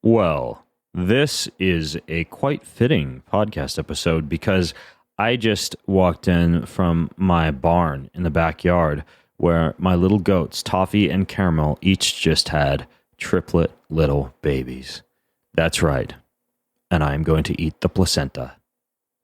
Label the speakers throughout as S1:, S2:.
S1: Well, this is a quite fitting podcast episode because I just walked in from my barn in the backyard where my little goats, Toffee and Caramel, each just had triplet little babies. That's right. And I'm going to eat the placenta.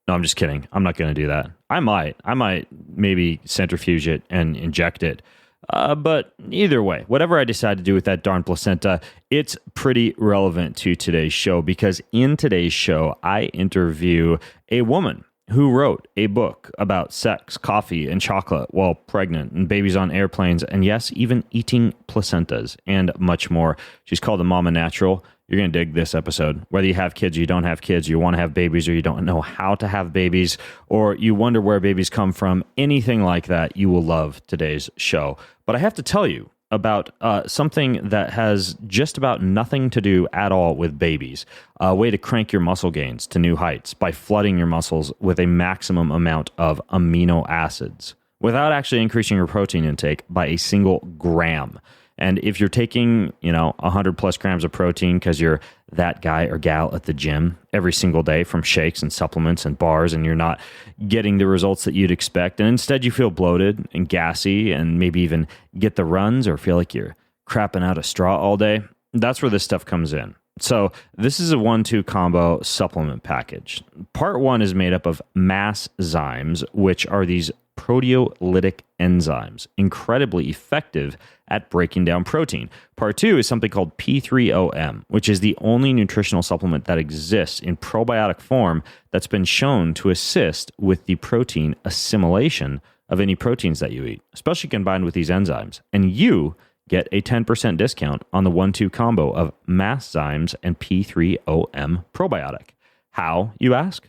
S1: No, I'm just kidding. I'm not going to do that. I might maybe centrifuge it and inject it. But either way, whatever I decide to do with that darn placenta, it's pretty relevant to today's show because in today's show, I interview a woman who wrote a book about sex, coffee, and chocolate while pregnant and babies on airplanes, and yes, even eating placentas and much more. She's called the Mama Natural. You're going to dig this episode. Whether you have kids or you don't have kids, you want to have babies or you don't know how to have babies, or you wonder where babies come from, anything like that, you will love today's show. But I have to tell you about something that has just about nothing to do at all with babies. A way to crank your muscle gains to new heights by flooding your muscles with a maximum amount of amino acids without actually increasing your protein intake by a single gram. And if you're taking, 100 plus grams of protein because you're that guy or gal at the gym every single day from shakes and supplements and bars, and you're not getting the results that you'd expect, and instead you feel bloated and gassy and maybe even get the runs or feel like you're crapping out a straw all day, that's where this stuff comes in. So this is a 1-2 combo supplement package. Part 1 is made up of masszymes, which are these proteolytic enzymes, incredibly effective at breaking down protein. Part 2 is something called P3OM, which is the only nutritional supplement that exists in probiotic form that's been shown to assist with the protein assimilation of any proteins that you eat, especially combined with these enzymes. And you get a 10% discount on the 1-2 combo of masszymes and P3OM probiotic. How, you ask?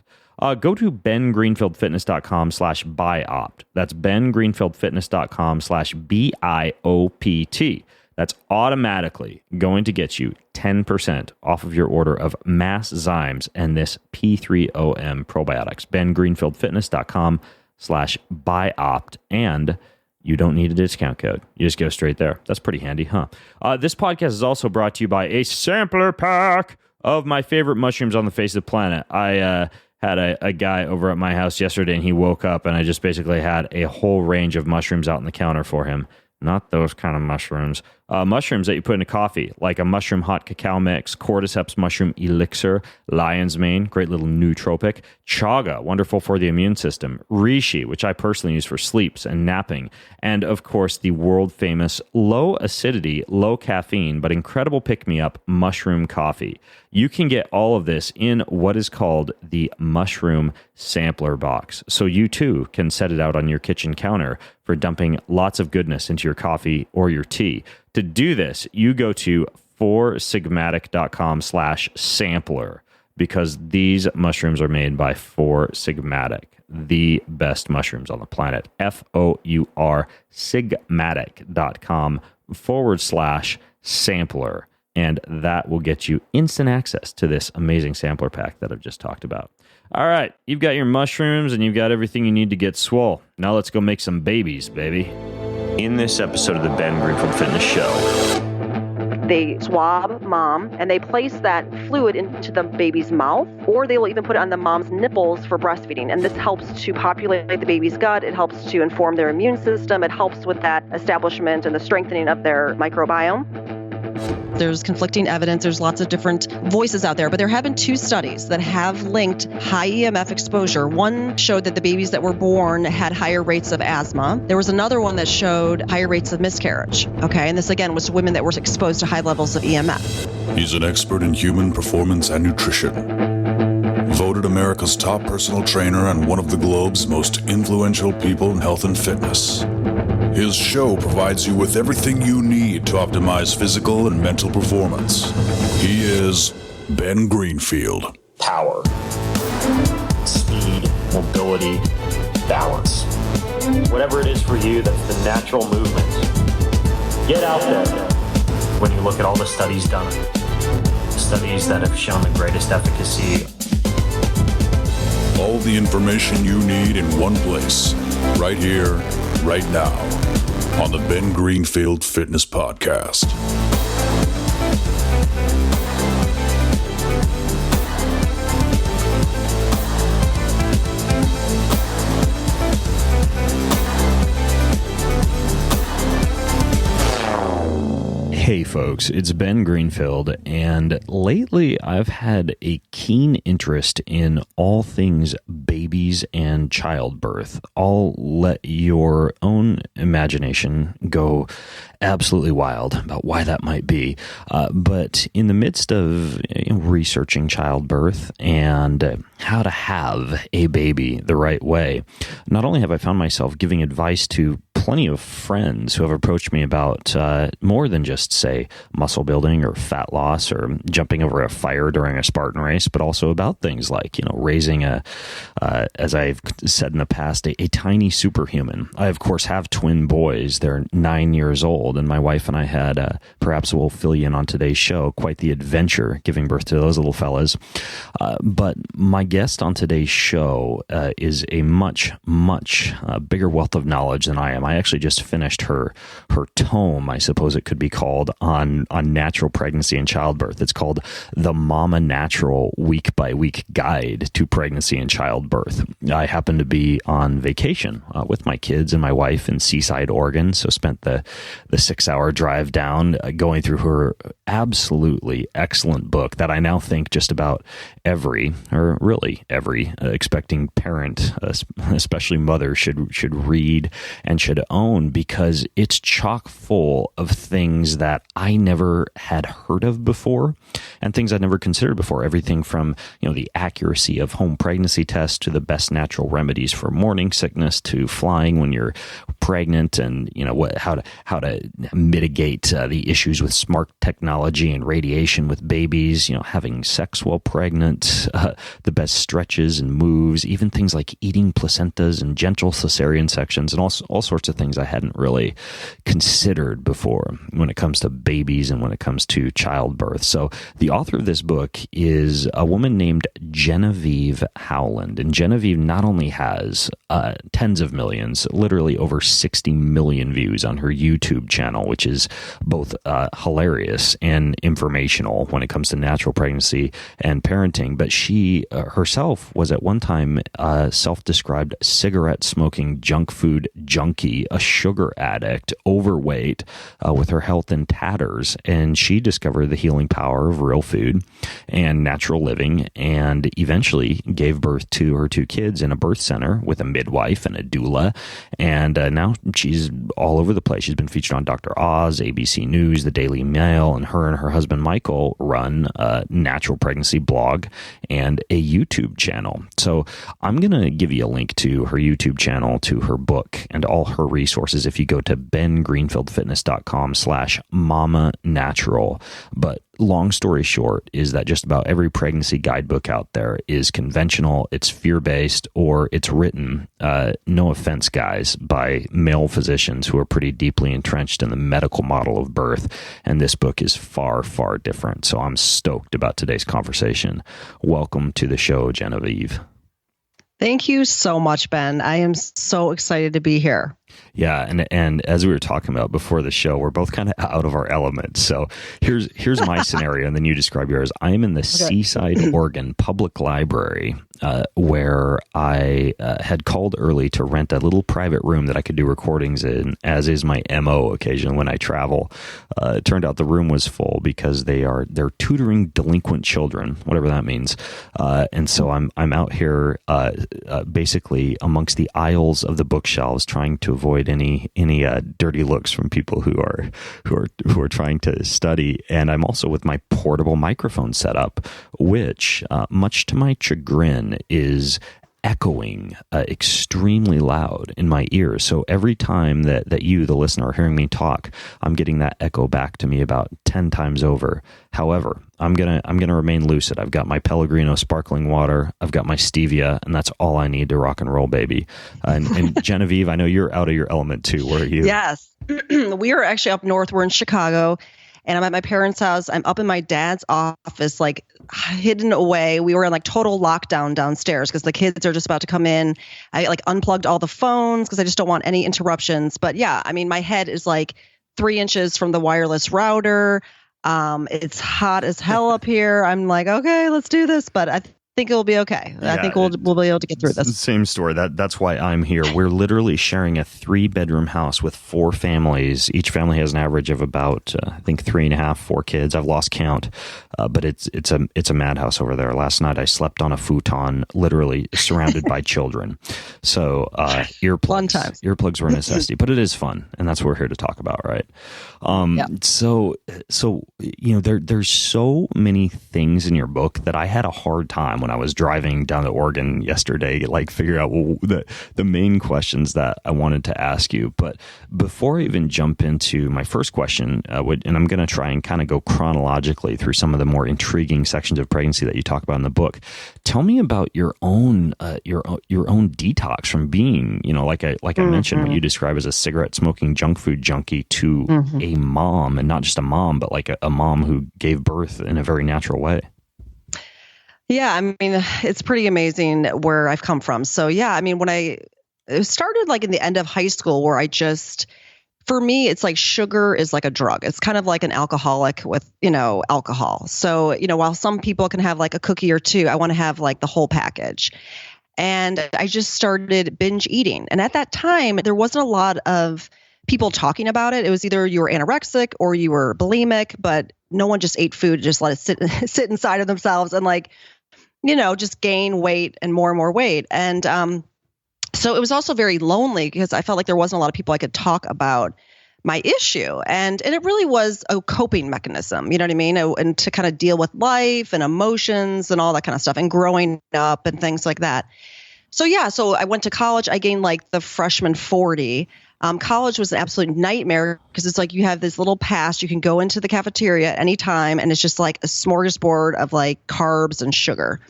S1: Go to bengreenfieldfitness.com/biopt. That's bengreenfieldfitness.com/BIOPT. That's automatically going to get you 10% off of your order of masszymes and this P3OM probiotics. bengreenfieldfitness.com/biopt. And you don't need a discount code. You just go straight there. That's pretty handy, huh? This podcast is also brought to you by a sampler pack of my favorite mushrooms on the face of the planet. I had a guy over at my house yesterday, and he woke up, and I just basically had a whole range of mushrooms out on the counter for him. Not those kind of mushrooms. Mushrooms that you put in a coffee, like a mushroom hot cacao mix, cordyceps mushroom elixir, lion's mane, great little nootropic, chaga, wonderful for the immune system, reishi, which I personally use for sleeps and napping, and of course the world famous low acidity, low caffeine, but incredible pick-me-up mushroom coffee. You can get all of this in what is called the mushroom sampler box, so you too can set it out on your kitchen counter for dumping lots of goodness into your coffee or your tea. To do this, you go to foursigmatic.com/sampler because these mushrooms are made by Four Sigmatic, the best mushrooms on the planet. FOUR sigmatic.com/sampler. And that will get you instant access to this amazing sampler pack that I've just talked about. All right, you've got your mushrooms and you've got everything you need to get swole. Now let's go make some babies, baby. In this episode of the Ben Greenfield Fitness Show,
S2: they swab mom and they place that fluid into the baby's mouth, or they will even put it on the mom's nipples for breastfeeding. And this helps to populate the baby's gut. It helps to inform their immune system. It helps with that establishment and the strengthening of their microbiome.
S3: There's conflicting evidence. There's lots of different voices out there, but there have been 2 studies that have linked high EMF exposure. One showed that the babies that were born had higher rates of asthma. There was another one that showed higher rates of miscarriage. Okay, and this again was women that were exposed to high levels of EMF.
S4: He's an expert in human performance and nutrition. Voted America's top personal trainer and one of the globe's most influential people in health and fitness. His show provides you with everything you need to optimize physical and mental performance. He is Ben Greenfield.
S1: Power, speed, mobility, balance. Whatever it is for you, that's the natural movement. Get out there. When you look at all the studies done, studies that have shown the greatest efficacy.
S4: All the information you need in one place, right here, right now, on the Ben Greenfield Fitness Podcast.
S1: folks. It's Ben Greenfield, and lately I've had a keen interest in all things babies and childbirth. I'll let your own imagination go absolutely wild about why that might be. But in the midst of researching childbirth and how to have a baby the right way, not only have I found myself giving advice to plenty of friends who have approached me about more than just, say, muscle building or fat loss or jumping over a fire during a Spartan race, but also about things like, raising as I've said in the past, a tiny superhuman. I, of course, have twin boys. They're 9 years old, and my wife and I had, perhaps we'll fill you in on today's show, quite the adventure giving birth to those little fellas. But my guest on today's show is a much bigger wealth of knowledge than I am. I actually just finished her tome, I suppose it could be called, on natural pregnancy and childbirth. It's called The Mama Natural Week by Week Guide to Pregnancy and Childbirth. I happened to be on vacation with my kids and my wife in Seaside, Oregon, so spent the 6-hour drive down going through her absolutely excellent book that I now think just about every expecting parent, especially mother, should read and should own, because it's chock full of things that I never had heard of before and things I'd never considered before. Everything from the accuracy of home pregnancy tests to the best natural remedies for morning sickness to flying when you're pregnant, and how to mitigate the issues with smart technology and radiation with babies, having sex while pregnant, the best stretches and moves, even things like eating placentas and gentle cesarean sections, and all sorts of things I hadn't really considered before when it comes to babies and when it comes to childbirth. So the author of this book is a woman named Genevieve Howland, and Genevieve not only has tens of millions, literally over 60 million views on her YouTube channel, which is both hilarious and informational when it comes to natural pregnancy and parenting, but she herself was at one time a self-described cigarette smoking junk food junkie, a sugar addict, overweight, with her health in tatters, and she discovered the healing power of real food and natural living, and eventually gave birth to her 2 kids in a birth center with a midwife and a doula, and now she's all over the place. She's been featured on Dr. Oz, ABC News, the Daily Mail, and her husband Michael run a natural pregnancy blog and a YouTube channel. So I'm going to give you a link to her YouTube channel, to her book, and all her resources if you go to bengreenfieldfitness.com/mama natural. But long story short is that just about every pregnancy guidebook out there is conventional, it's fear-based, or it's written, no offense guys, by male physicians who are pretty deeply entrenched in the medical model of birth. And this book is far, far different. So I'm stoked about today's conversation. Welcome to the show, Genevieve.
S3: Thank you so much, Ben. I am so excited to be here.
S1: Yeah, and as we were talking about before the show, we're both kind of out of our element. So here's my scenario, and then you describe yours. I am in the Seaside, Oregon Public Library, where I had called early to rent a little private room that I could do recordings in, as is my MO occasionally when I travel. It turned out the room was full because they're tutoring delinquent children, whatever that means. And so I'm out here basically amongst the aisles of the bookshelves, trying to avoid any dirty looks from people who are trying to study. And I'm also with my portable microphone setup, which, much to my chagrin, is echoing extremely loud in my ears. So every time that you, the listener, are hearing me talk, I'm getting that echo back to me about 10 times over. However, I'm gonna remain lucid. I've got my Pellegrino sparkling water. I've got my stevia, and that's all I need to rock and roll, baby. And Genevieve, I know you're out of your element too. Where are you?
S3: Yes, we are actually up north. We're in Chicago, and I'm at my parents' house. I'm up in my dad's office, like hidden away. We were in like total lockdown downstairs because the kids are just about to come in. I like unplugged all the phones because I just don't want any interruptions. But yeah, I mean, my head is like 3 inches from the wireless router. It's hot as hell up here. I'm like, okay, let's do this. But I think it'll be okay. I think we'll be able to get through this.
S1: Same story. That's why I'm here. We're literally sharing a 3-bedroom house with 4 families. Each family has an average of about, I think 3.5, 4 kids. I've lost count, but it's a madhouse over there. Last night I slept on a futon, literally surrounded by children. So earplugs were a necessity, but it is fun, and that's what we're here to talk about, right? So there's so many things in your book that I had a hard time when I was driving down to Oregon yesterday, like figure out the main questions that I wanted to ask you. But before I even jump into my first question, and I'm going to try and kind of go chronologically through some of the more intriguing sections of pregnancy that you talk about in the book. Tell me about your own detox from being, like I mentioned, what you describe as a cigarette smoking junk food junkie to a mom, and not just a mom, but like a mom who gave birth in a very natural way.
S3: Yeah, I mean, it's pretty amazing where I've come from. So yeah, I mean, when it started like in the end of high school, where for me, it's like sugar is like a drug. It's kind of like an alcoholic with, alcohol. So, while some people can have like a cookie or two, I want to have like the whole package. And I just started binge eating. And at that time, there wasn't a lot of people talking about it. It was either you were anorexic or you were bulimic, but no one just ate food, just let it sit inside of themselves and just gain weight and more weight. And so it was also very lonely because I felt like there wasn't a lot of people I could talk about my issue. And it really was a coping mechanism, you know what I mean? And to kind of deal with life and emotions and all that kind of stuff and growing up and things like that. So yeah, so I went to college. I gained like the freshman 40. College was an absolute nightmare because it's like you have this little pass. You can go into the cafeteria at any time, and it's just like a smorgasbord of like carbs and sugar.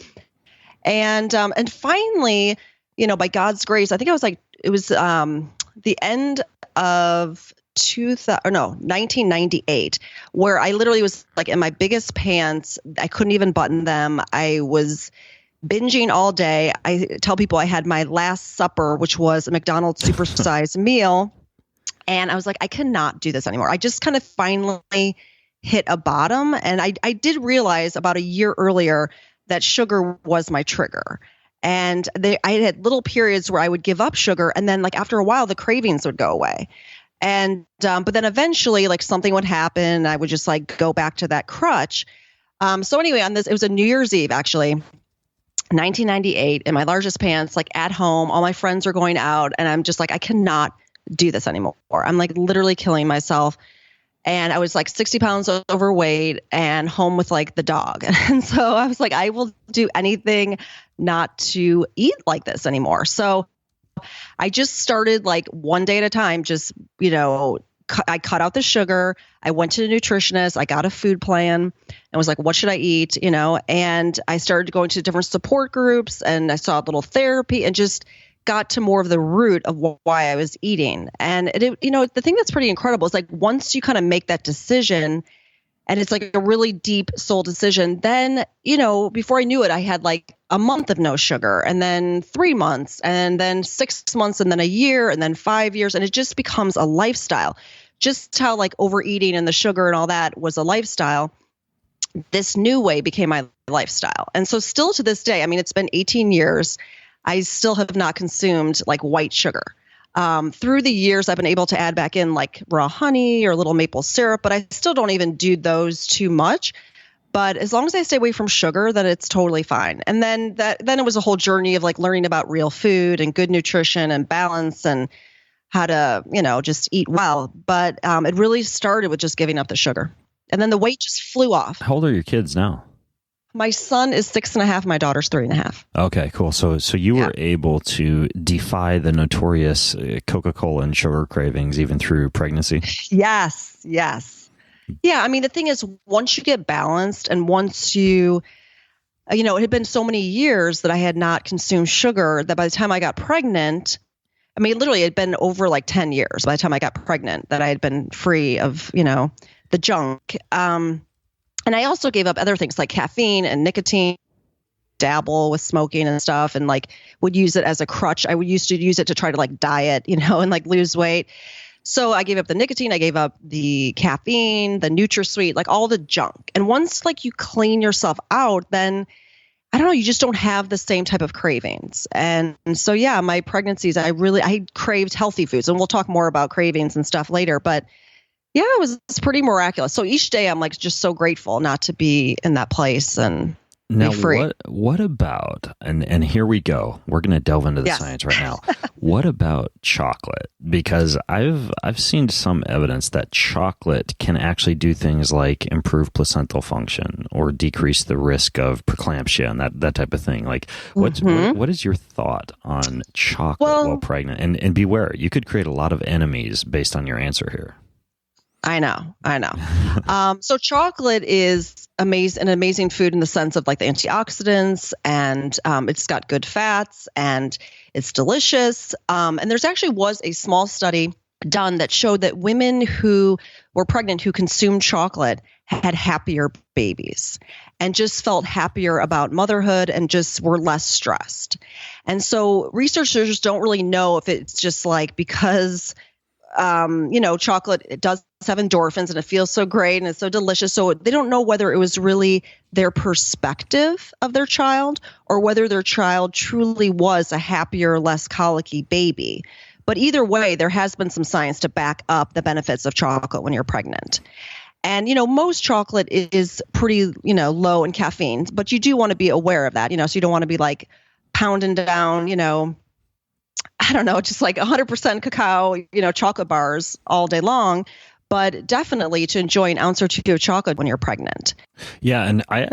S3: And finally, by God's grace, I think it was the end of 1998, where I literally was like in my biggest pants. I couldn't even button them. I was binging all day. I tell people I had my last supper, which was a McDonald's supersized meal. And I was like, I cannot do this anymore. I just kind of finally hit a bottom. And I did realize about a year earlier that sugar was my trigger. And I had little periods where I would give up sugar. And then like after a while, the cravings would go away. And but then eventually like something would happen. I would just like go back to that crutch. So anyway, it was a New Year's Eve, actually. 1998 in my largest pants, like at home, all my friends are going out and I'm just like, I cannot do this anymore. I'm like literally killing myself. And I was like 60 pounds overweight and home with like the dog. And so I was like, I will do anything not to eat like this anymore. So I just started like one day at a time, just, I cut out the sugar. I went to a nutritionist. I got a food plan and was like, what should I eat? And I started going to different support groups and I saw a little therapy and just got to more of the root of why I was eating. And the thing that's pretty incredible is like once you kind of make that decision and it's like a really deep soul decision, then, before I knew it, I had like a month of no sugar and then 3 months and then 6 months and then a year and then 5 years. And it just becomes a lifestyle. Just how like overeating and the sugar and all that was a lifestyle, this new way became my lifestyle. And so still to this day, I mean, it's been 18 years. I still have not consumed like white sugar. Through the years, I've been able to add back in like raw honey or little maple syrup, but I still don't even do those too much. But as long as I stay away from sugar, then it's totally fine. And then it was a whole journey of like learning about real food and good nutrition and balance and how to, just eat well. But it really started with just giving up the sugar. And then the weight just flew off.
S1: How old are your kids now?
S3: My son is 6.5. My daughter's 3.5.
S1: Okay, cool. So you were able to defy the notorious Coca-Cola and sugar cravings even through pregnancy?
S3: Yes. Yeah. I mean, the thing is, once you get balanced and once you, it had been so many years that I had not consumed sugar that by the time I got pregnant, I mean, literally it had been over like 10 years by the time I got pregnant that I had been free of, the junk. And I also gave up other things like caffeine and nicotine, dabble with smoking and stuff, and like would use it as a crutch. I would used to use it to try to like diet, and like lose weight. So I gave up the nicotine, I gave up the caffeine, the NutraSweet, like all the junk. And once like you clean yourself out, then I don't know, you just don't have the same type of cravings. And so, yeah, my pregnancies, I craved healthy foods, and we'll talk more about cravings and stuff later. But yeah, it's pretty miraculous. So each day I'm like just so grateful not to be in that place and
S1: now,
S3: be free.
S1: What about, and here we go, we're going to delve into the science right now. What about chocolate? Because I've seen some evidence that chocolate can actually do things like improve placental function or decrease the risk of preeclampsia and that type of thing. Like, what is your thought on chocolate while pregnant? And beware, you could create a lot of enemies based on your answer here.
S3: I know. So chocolate is an amazing food in the sense of like the antioxidants, and it's got good fats and it's delicious. And there's actually was a small study done that showed that women who were pregnant who consumed chocolate had happier babies and just felt happier about motherhood and just were less stressed. And so researchers don't really know if it's just like because chocolate, it does have endorphins and it feels so great and it's so delicious. So they don't know whether it was really their perspective of their child or whether their child truly was a happier, less colicky baby. But either way, there has been some science to back up the benefits of chocolate when you're pregnant. And, most chocolate is pretty, low in caffeine, but you do want to be aware of that, so you don't want to be like pounding down, I don't know, just like 100% cacao, chocolate bars all day long, but definitely to enjoy an ounce or two of chocolate when you're pregnant.
S1: Yeah, and I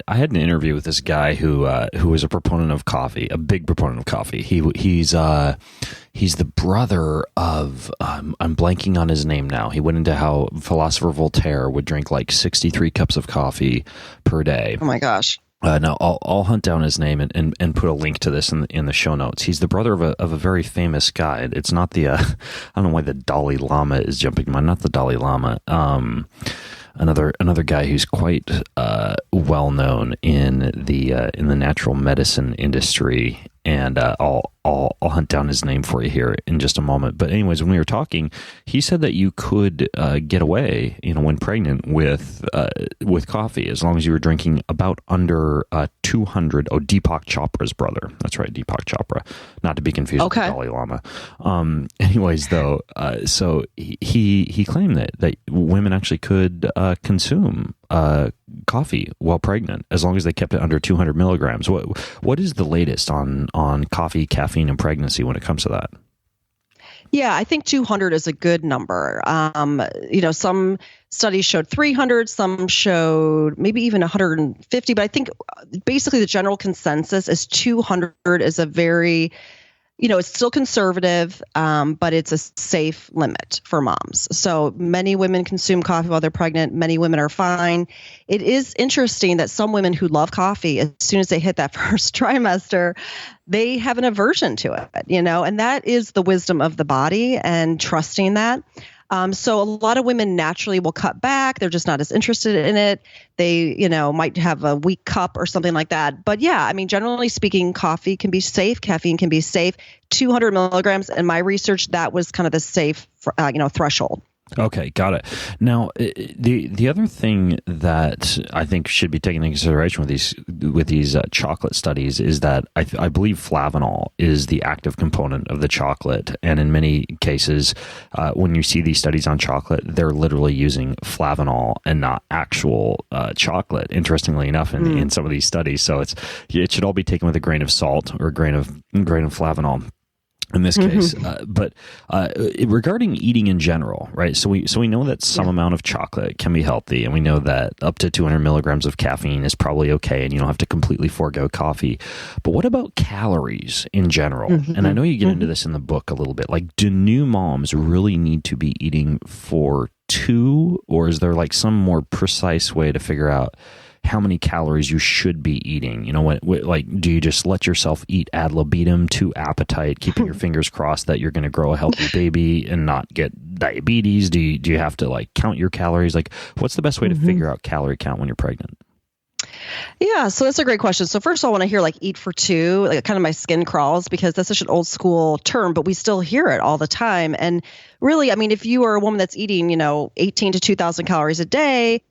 S1: had an interview with this guy who was a proponent of coffee, a big proponent of coffee. He's the brother of I'm blanking on his name now. He went into how philosopher Voltaire would drink like 63 cups of coffee per day.
S3: Oh my gosh.
S1: Now I'll hunt down his name and put a link to this in the show notes. He's the brother of a very famous guy. It's not the I don't know why the Dalai Lama is jumping to mind. Not the Dalai Lama. Another guy who's quite well known in the natural medicine industry, and I'll hunt down his name for you here in just a moment. But anyways, when we were talking, he said that you could get away, when pregnant with coffee as long as you were drinking about under 200. Oh, Deepak Chopra's brother. That's right, Deepak Chopra, not to be confused with the Dalai Lama. Anyways, though, so he claimed that women actually could consume coffee while pregnant as long as they kept it under 200 milligrams. What is the latest on coffee, caffeine, and pregnancy when it comes to that?
S3: Yeah, I think 200 is a good number. Some studies showed 300, some showed maybe even 150, but I think basically the general consensus is 200 is a very, it's still conservative, but it's a safe limit for moms. So many women consume coffee while they're pregnant. Many women are fine. It is interesting that some women who love coffee, as soon as they hit that first trimester, they have an aversion to it, and that is the wisdom of the body and trusting that. So a lot of women naturally will cut back. They're just not as interested in it. They, might have a weak cup or something like that. But yeah, generally speaking, coffee can be safe. Caffeine can be safe. 200 milligrams in my research, that was kind of the safe, threshold.
S1: Okay, got it. Now, the other thing that I think should be taken into consideration with these chocolate studies is that I believe flavanol is the active component of the chocolate, and in many cases, when you see these studies on chocolate, they're literally using flavanol and not actual chocolate. Interestingly enough, in some of these studies, so it should all be taken with a grain of salt or a grain of flavanol in this case. But regarding eating in general, right? So we know that some amount of chocolate can be healthy, and we know that up to 200 milligrams of caffeine is probably okay, and you don't have to completely forego coffee. But what about calories in general? And I know you get into this in the book a little bit. Like, do new moms really need to be eating for two, or is there like some more precise way to figure out how many calories you should be eating? Do you just let yourself eat ad libitum to appetite, keeping your fingers crossed that you're going to grow a healthy baby and not get diabetes? Do you have to count your calories? What's the best way to figure out calorie count when you're pregnant?
S3: Yeah, so that's a great question. So first of all, when I hear eat for two, kind of my skin crawls because that's such an old school term, but we still hear it all the time. And really, if you are a woman that's eating, 18 to 2,000 calories a day,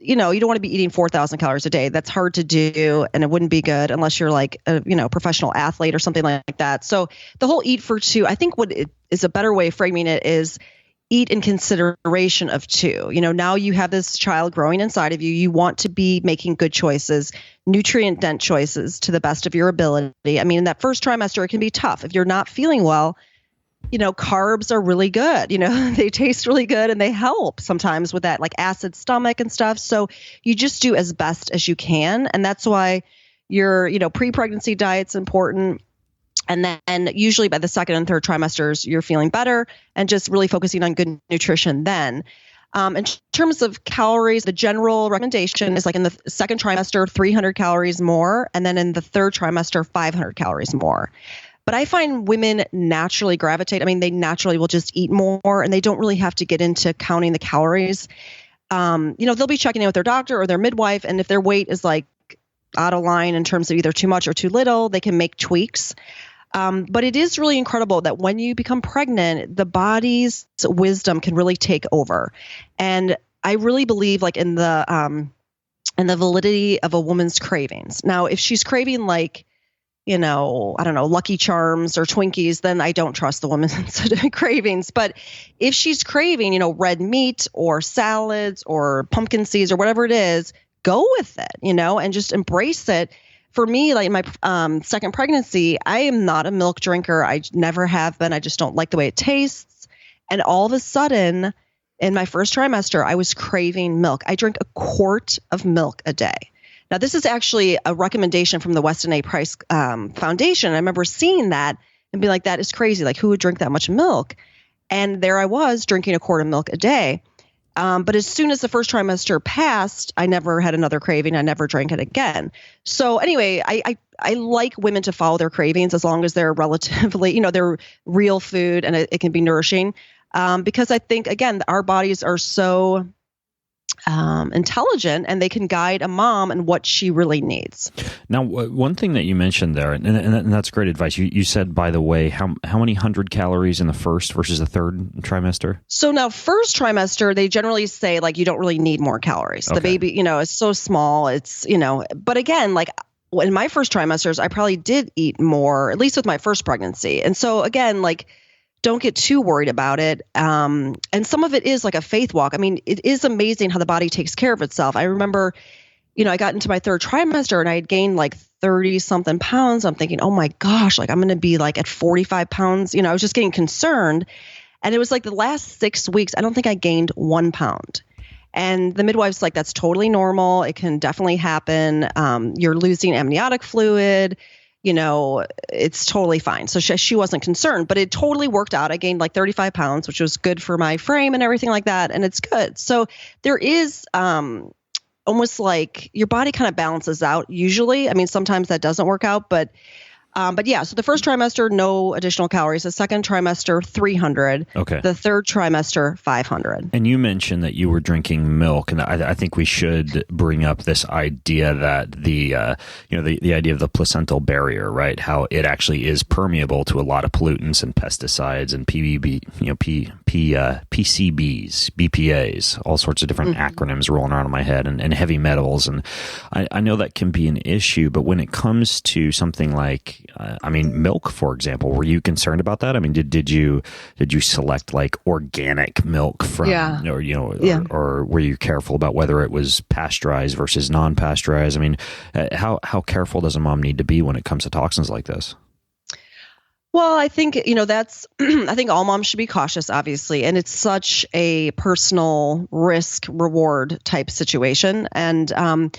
S3: you don't want to be eating 4,000 calories a day. That's hard to do, and it wouldn't be good unless you're like a, professional athlete or something like that. So the whole eat for two, I think what is a better way of framing it is eat in consideration of two. Now you have this child growing inside of you. You want to be making good choices, nutrient-dense choices to the best of your ability. I mean, in that first trimester, it can be tough. If you're not feeling well, carbs are really good. They taste really good and they help sometimes with that like acid stomach and stuff. So you just do as best as you can. And that's why your, pre-pregnancy diet's important. And then usually by the second and third trimesters, you're feeling better and just really focusing on good nutrition then. In terms of calories, the general recommendation is like in the second trimester, 300 calories more. And then in the third trimester, 500 calories more. But I find women naturally gravitate. I mean, they naturally will just eat more and they don't really have to get into counting the calories. They'll be checking in with their doctor or their midwife. And if their weight is like out of line in terms of either too much or too little, they can make tweaks. But it is really incredible that when you become pregnant, the body's wisdom can really take over. And I really believe like in the validity of a woman's cravings. Now, if she's craving like, I don't know, Lucky Charms or Twinkies, then I don't trust the woman's cravings. But if she's craving, red meat or salads or pumpkin seeds or whatever it is, go with it, and just embrace it. For me, like in my second pregnancy, I am not a milk drinker. I never have been. I just don't like the way it tastes. And all of a sudden, in my first trimester, I was craving milk. I drink a quart of milk a day. Now, this is actually a recommendation from the Weston A. Price Foundation. I remember seeing that and being like, that is crazy. Like, who would drink that much milk? And there I was drinking a quart of milk a day. But as soon as the first trimester passed, I never had another craving. I never drank it again. So anyway, I like women to follow their cravings as long as they're relatively, they're real food and it can be nourishing. Because I think, again, our bodies are so intelligent and they can guide a mom in what she really needs.
S1: Now, one thing that you mentioned there, and that's great advice. You said, by the way, how many 100 calories in the first versus the third trimester?
S3: So now first trimester, they generally say like, you don't really need more calories. Okay. The baby, is so small. It's, but again, like in my first trimesters, I probably did eat more, at least with my first pregnancy. And so again, like, don't get too worried about it. And some of it is like a faith walk. I mean, it is amazing how the body takes care of itself. I remember, I got into my third trimester and I had gained like 30 something pounds. I'm thinking, oh my gosh, like I'm going to be like at 45 pounds. I was just getting concerned. And it was like the last 6 weeks, I don't think I gained 1 pound. And the midwife's like, that's totally normal. It can definitely happen. You're losing amniotic fluid. It's totally fine. So she wasn't concerned, but it totally worked out. I gained like 35 pounds, which was good for my frame and everything like that. And it's good. So there is almost like your body kind of balances out usually. I mean, sometimes that doesn't work out, but yeah, so the first trimester, no additional calories. The second trimester, 300. Okay. The third trimester, 500.
S1: And you mentioned that you were drinking milk, and I think we should bring up this idea that the idea of the placental barrier, right? How it actually is permeable to a lot of pollutants and pesticides and PCBs, BPAs, all sorts of different acronyms rolling around in my head, and heavy metals. And I know that can be an issue, but when it comes to something like milk, for example, were you concerned about that? I mean, did you select like organic milk from, or were you careful about whether it was pasteurized versus non-pasteurized? I mean, how careful does a mom need to be when it comes to toxins like this?
S3: Well, I think, that's, I think all moms should be cautious, obviously. And it's such a personal risk reward type situation. And,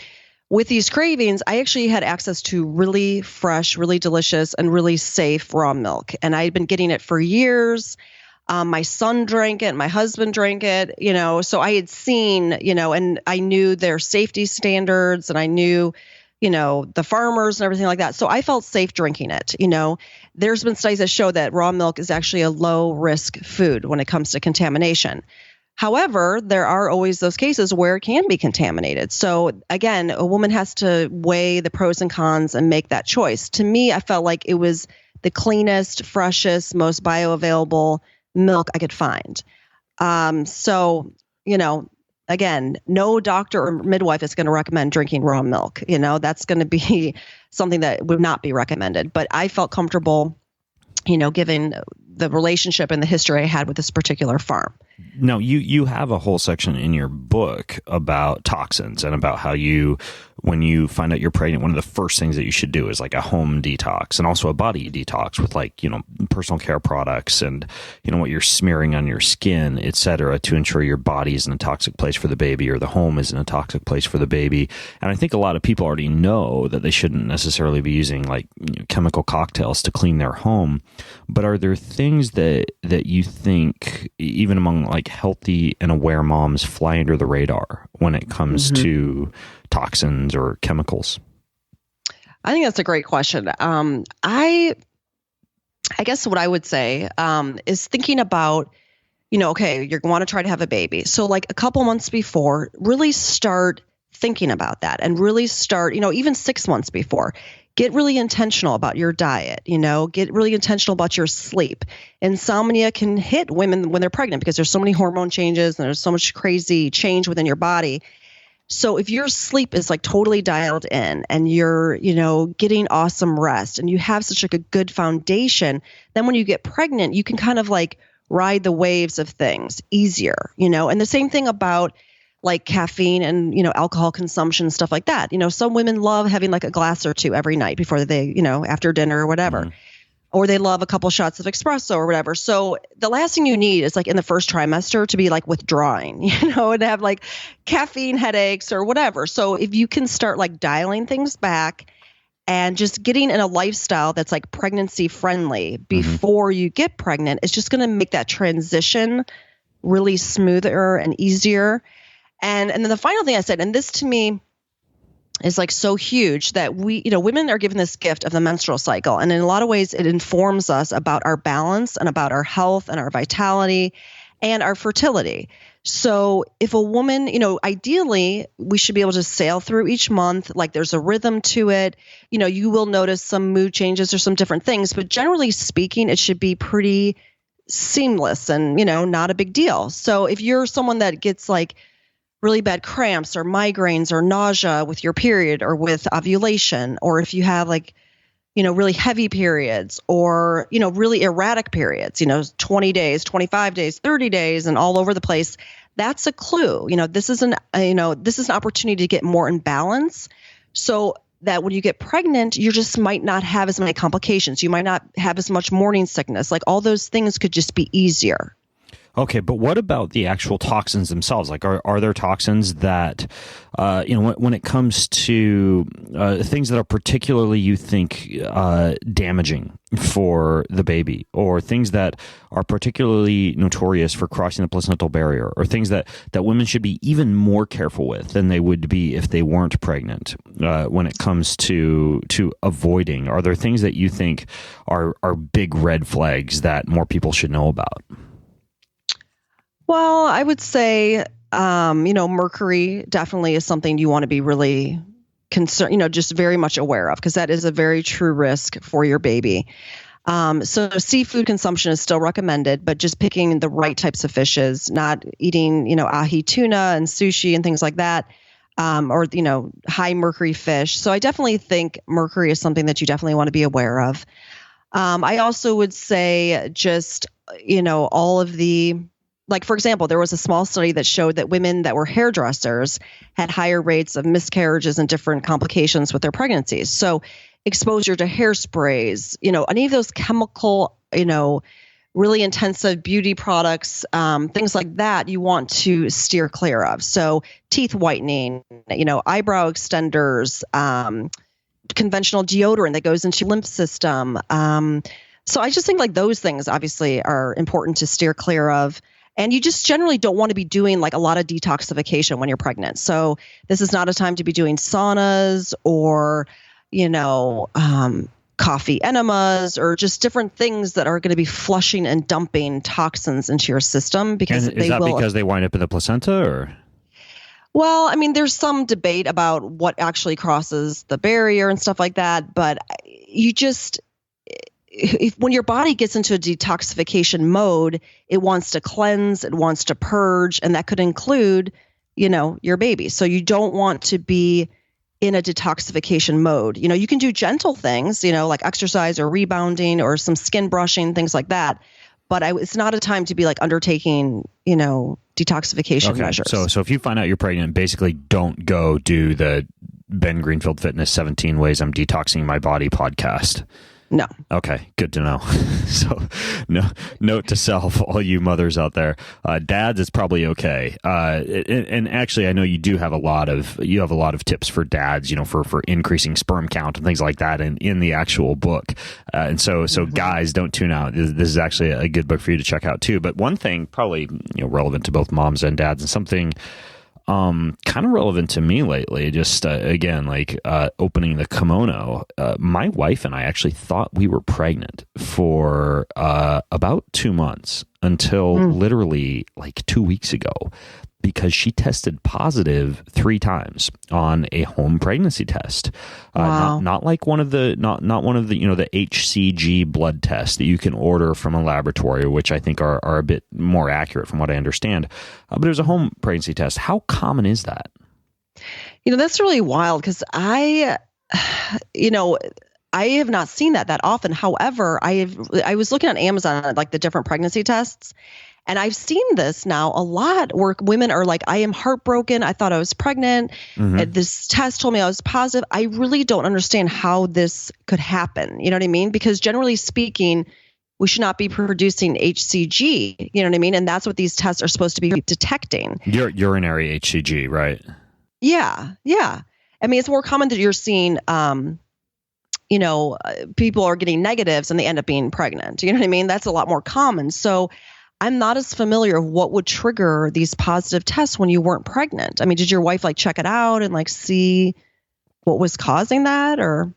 S3: with these cravings, I actually had access to really fresh, really delicious, and really safe raw milk. And I had been getting it for years. My son drank it, my husband drank it, so I had seen, and I knew their safety standards and I knew, the farmers and everything like that. So I felt safe drinking it. There's been studies that show that raw milk is actually a low risk food when it comes to contamination. However, there are always those cases where it can be contaminated. So again, a woman has to weigh the pros and cons and make that choice. To me, I felt like it was the cleanest, freshest, most bioavailable milk I could find. So, again, no doctor or midwife is going to recommend drinking raw milk. That's going to be something that would not be recommended. But I felt comfortable, given the relationship and the history I had with this particular farm.
S1: Now, you have a whole section in your book about toxins and about how when you find out you're pregnant, one of the first things that you should do is like a home detox and also a body detox with personal care products and, what you're smearing on your skin, et cetera, to ensure your body isn't a toxic place for the baby or the home isn't a toxic place for the baby. And I think a lot of people already know that they shouldn't necessarily be using chemical cocktails to clean their home. But are there things that you think, even among healthy and aware moms, fly under the radar when it comes to toxins or chemicals?
S3: I think that's a great question. I guess what I would say is thinking about, okay, you're going to try to have a baby. So a couple months before, really start thinking about that and really start, even 6 months before. Get really intentional about your diet, get really intentional about your sleep. Insomnia can hit women when they're pregnant because there's so many hormone changes and there's so much crazy change within your body. So if your sleep is totally dialed in and you're, getting awesome rest and you have such a good foundation, then when you get pregnant, you can kind of ride the waves of things easier, and the same thing about caffeine and, alcohol consumption, stuff like that. Some women love having a glass or two every night before they, after dinner or whatever, or they love a couple shots of espresso or whatever. So the last thing you need is in the first trimester to be withdrawing, and have caffeine headaches or whatever. So if you can start dialing things back and just getting in a lifestyle that's pregnancy friendly before you get pregnant, it's just going to make that transition really smoother and easier. And then the final thing I said, and this to me is so huge, that we, women are given this gift of the menstrual cycle. And in a lot of ways, it informs us about our balance and about our health and our vitality and our fertility. So if a woman, ideally, we should be able to sail through each month. There's a rhythm to it. You will notice some mood changes or some different things, but generally speaking, it should be pretty seamless and, not a big deal. So if you're someone that gets really bad cramps or migraines or nausea with your period or with ovulation, or if you have really heavy periods or, really erratic periods, 20 days, 25 days, 30 days, and all over the place, that's a clue. This is an opportunity to get more in balance so that when you get pregnant, you just might not have as many complications. You might not have as much morning sickness. All those things could just be easier.
S1: Okay, but what about the actual toxins themselves? Are there toxins that, when it comes to things that are particularly, you think, damaging for the baby, or things that are particularly notorious for crossing the placental barrier, or things that women should be even more careful with than they would be if they weren't pregnant when it comes to avoiding? Are there things that you think are big red flags that more people should know about?
S3: Well, I would say, mercury definitely is something you want to be really concerned, just very much aware of, because that is a very true risk for your baby. So seafood consumption is still recommended, but just picking the right types of fishes, not eating, ahi tuna and sushi and things like that, or, high mercury fish. So I definitely think mercury is something that you definitely want to be aware of. I also would say just, all of the, for example, there was a small study that showed that women that were hairdressers had higher rates of miscarriages and different complications with their pregnancies. So exposure to hairsprays, any of those chemical, really intensive beauty products, things like that, you want to steer clear of. So teeth whitening, eyebrow extenders, conventional deodorant that goes into your lymph system. So I just think those things obviously are important to steer clear of. And you just generally don't want to be doing a lot of detoxification when you're pregnant. So this is not a time to be doing saunas or, coffee enemas or just different things that are going to be flushing and dumping toxins into your system, because
S1: because they wind up in the placenta, or?
S3: Well, I mean, there's some debate about what actually crosses the barrier and stuff like that, but you just, when your body gets into a detoxification mode, it wants to cleanse, it wants to purge, and that could include your baby. So you don't want to be in a detoxification mode. You can do gentle things, like exercise or rebounding or some skin brushing, things like that. But it's not a time to be like undertaking, detoxification measures.
S1: So if you find out you're pregnant, basically don't go do the Ben Greenfield Fitness 17 Ways I'm Detoxing My Body podcast.
S3: No.
S1: Okay, good to know. So, note to self, all you mothers out there, dads, it's probably okay. And actually, I know you do have a lot of tips for dads, for increasing sperm count and things like that in the actual book. And so guys, don't tune out. This is actually a good book for you to check out too. But one thing, probably relevant to both moms and dads, and something kind of relevant to me lately, just again, like opening the kimono. My wife and I actually thought we were pregnant for about 2 months until literally like 2 weeks ago, because she tested positive 3 times on a home pregnancy test.
S3: Wow.
S1: Not like one of the the HCG blood tests that you can order from a laboratory, which I think are a bit more accurate from what I understand. But it was a home pregnancy test. How common is that?
S3: That's really wild, because I have not seen that often. However, I was looking on Amazon, like the different pregnancy tests, and I've seen this now a lot where women are like, I am heartbroken. I thought I was pregnant. This test told me I was positive. I really don't understand how this could happen. You know what I mean? Because generally speaking, we should not be producing HCG. You know what I mean? And that's what these tests are supposed to be detecting.
S1: Urinary HCG, right?
S3: Yeah. Yeah. I mean, it's more common that you're seeing, people are getting negatives and they end up being pregnant. You know what I mean? That's a lot more common. So I'm not as familiar with what would trigger these positive tests when you weren't pregnant. I mean, did your wife like check it out and like see what was causing that, or?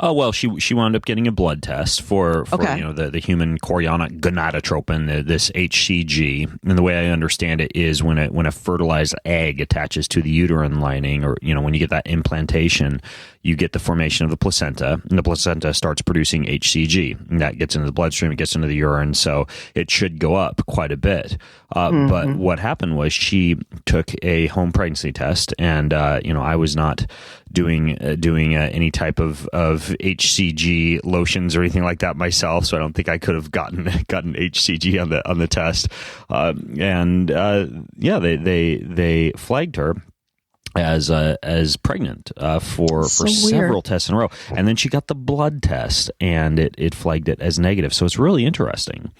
S1: Oh, well, she wound up getting a blood test for the human chorionic gonadotropin, this HCG. And the way I understand it is when a fertilized egg attaches to the uterine lining, or when you get that implantation, you get the formation of the placenta, and the placenta starts producing HCG, and that gets into the bloodstream, it gets into the urine, so it should go up quite a bit. But what happened was she took a home pregnancy test, and I was not doing any type of HCG lotions or anything like that myself, so I don't think I could have gotten HCG on the test. They flagged her as pregnant for several tests in a row, and then she got the blood test, and it flagged it as negative. So it's really interesting.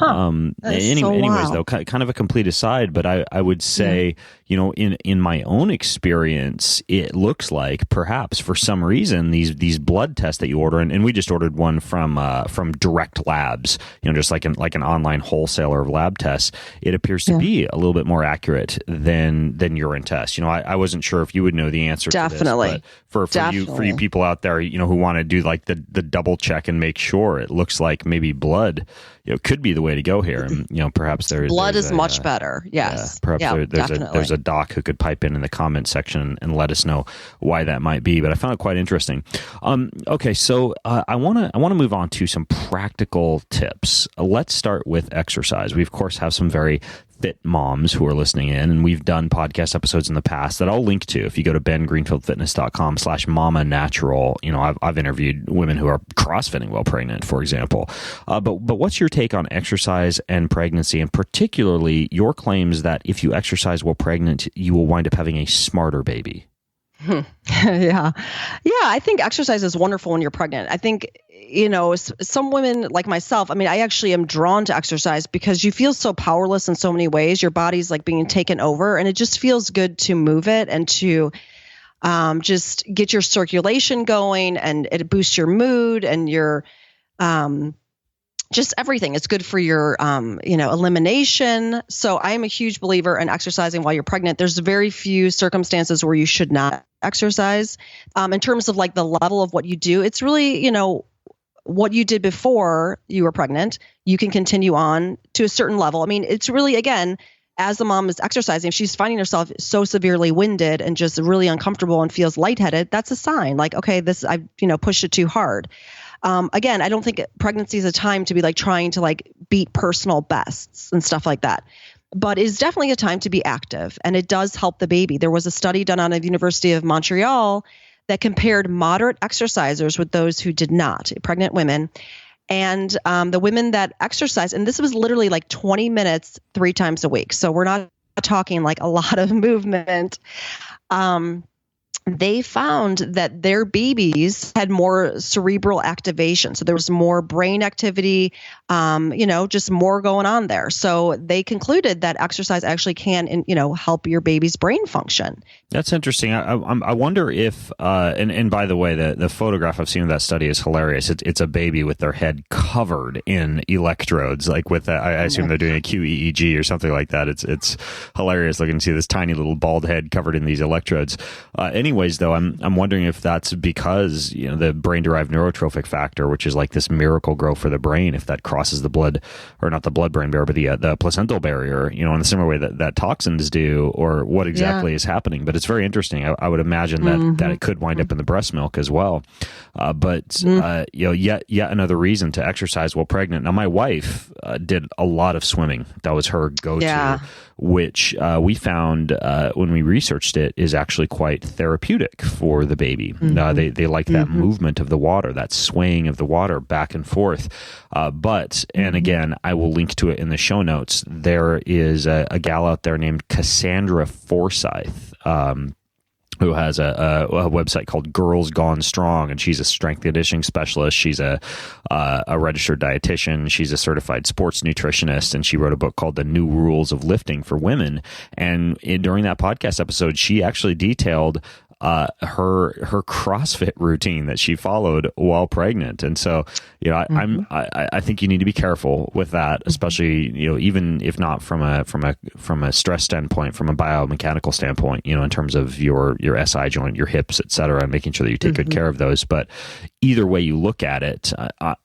S1: Anyways, though, kind of a complete aside, but I would say, in my own experience, it looks like perhaps for some reason these blood tests that you order, and we just ordered one from Direct Labs, just like an online wholesaler of lab tests. It appears to be a little bit more accurate than urine tests. I wasn't sure if you would know the answer to this, but for you people out there, who want to do like the double check and make sure, it looks like maybe blood, could be the way to go here. And perhaps
S3: blood is much better. Yes.
S1: There's a doc who could pipe in the comment section and let us know why that might be. But I found it quite interesting. Okay, so I want to move on to some practical tips. Let's start with exercise. We of course have some very fit moms who are listening in, and we've done podcast episodes in the past that I'll link to. If you go to bengreenfieldfitness.com/mama natural, I've interviewed women who are crossfitting while pregnant, for example. But what's your take on exercise and pregnancy, and particularly your claims that if you exercise while pregnant, you will wind up having a smarter baby?
S3: Yeah. I think exercise is wonderful when you're pregnant. I think, some women like myself, I actually am drawn to exercise because you feel so powerless in so many ways. Your body's like being taken over, and it just feels good to move it and to just get your circulation going, and it boosts your mood and your just everything. It's good for your, elimination. So I am a huge believer in exercising while you're pregnant. There's very few circumstances where you should not exercise. In terms of like the level of what you do, it's really, what you did before you were pregnant, you can continue on to a certain level. It's really, again, as the mom is exercising, if she's finding herself so severely winded and just really uncomfortable and feels lightheaded, that's a sign like, okay, I've pushed it too hard. Again, I don't think pregnancy is a time to be like trying to like beat personal bests and stuff like that. but it's definitely a time to be active, and it does help the baby. There was a study done on the University of Montreal that compared moderate exercisers with those who did not, pregnant women. And the women that exercise, and this was literally like 20 minutes 3 times a week. So we're not talking like a lot of movement. They found that their babies had more cerebral activation. So there was more brain activity, just more going on there. So they concluded that exercise actually can, help your baby's brain function.
S1: That's interesting. I wonder if, and by the way, the photograph I've seen of that study is hilarious. It's a baby with their head covered in electrodes, like with I assume they're doing a QEEG or something like that. It's hilarious looking to see this tiny little bald head covered in these electrodes. Anyways, though, I'm wondering if that's because the brain-derived neurotrophic factor, which is like this miracle grow for the brain, if that crosses the blood, or not the blood-brain barrier, but the placental barrier, in the similar way that toxins do, or what exactly is happening. But it's very interesting. I would imagine that it could wind up in the breast milk as well. Yet another reason to exercise while pregnant. Now, my wife did a lot of swimming. That was her go-to, which we found when we researched it is actually quite therapeutic for the baby. They like that movement of the water, that swaying of the water back and forth. And again, I will link to it in the show notes. There is a gal out there named Cassandra Forsyth, who has a website called Girls Gone Strong, and she's a strength conditioning specialist. She's a registered dietitian. She's a certified sports nutritionist, and she wrote a book called The New Rules of Lifting for Women. And during that podcast episode, she actually detailed her CrossFit routine that she followed while pregnant. And so, I think you need to be careful with that, especially, even if not from a stress standpoint, from a biomechanical standpoint, in terms of your SI joint, your hips, et cetera, and making sure that you take good care of those. But either way you look at it,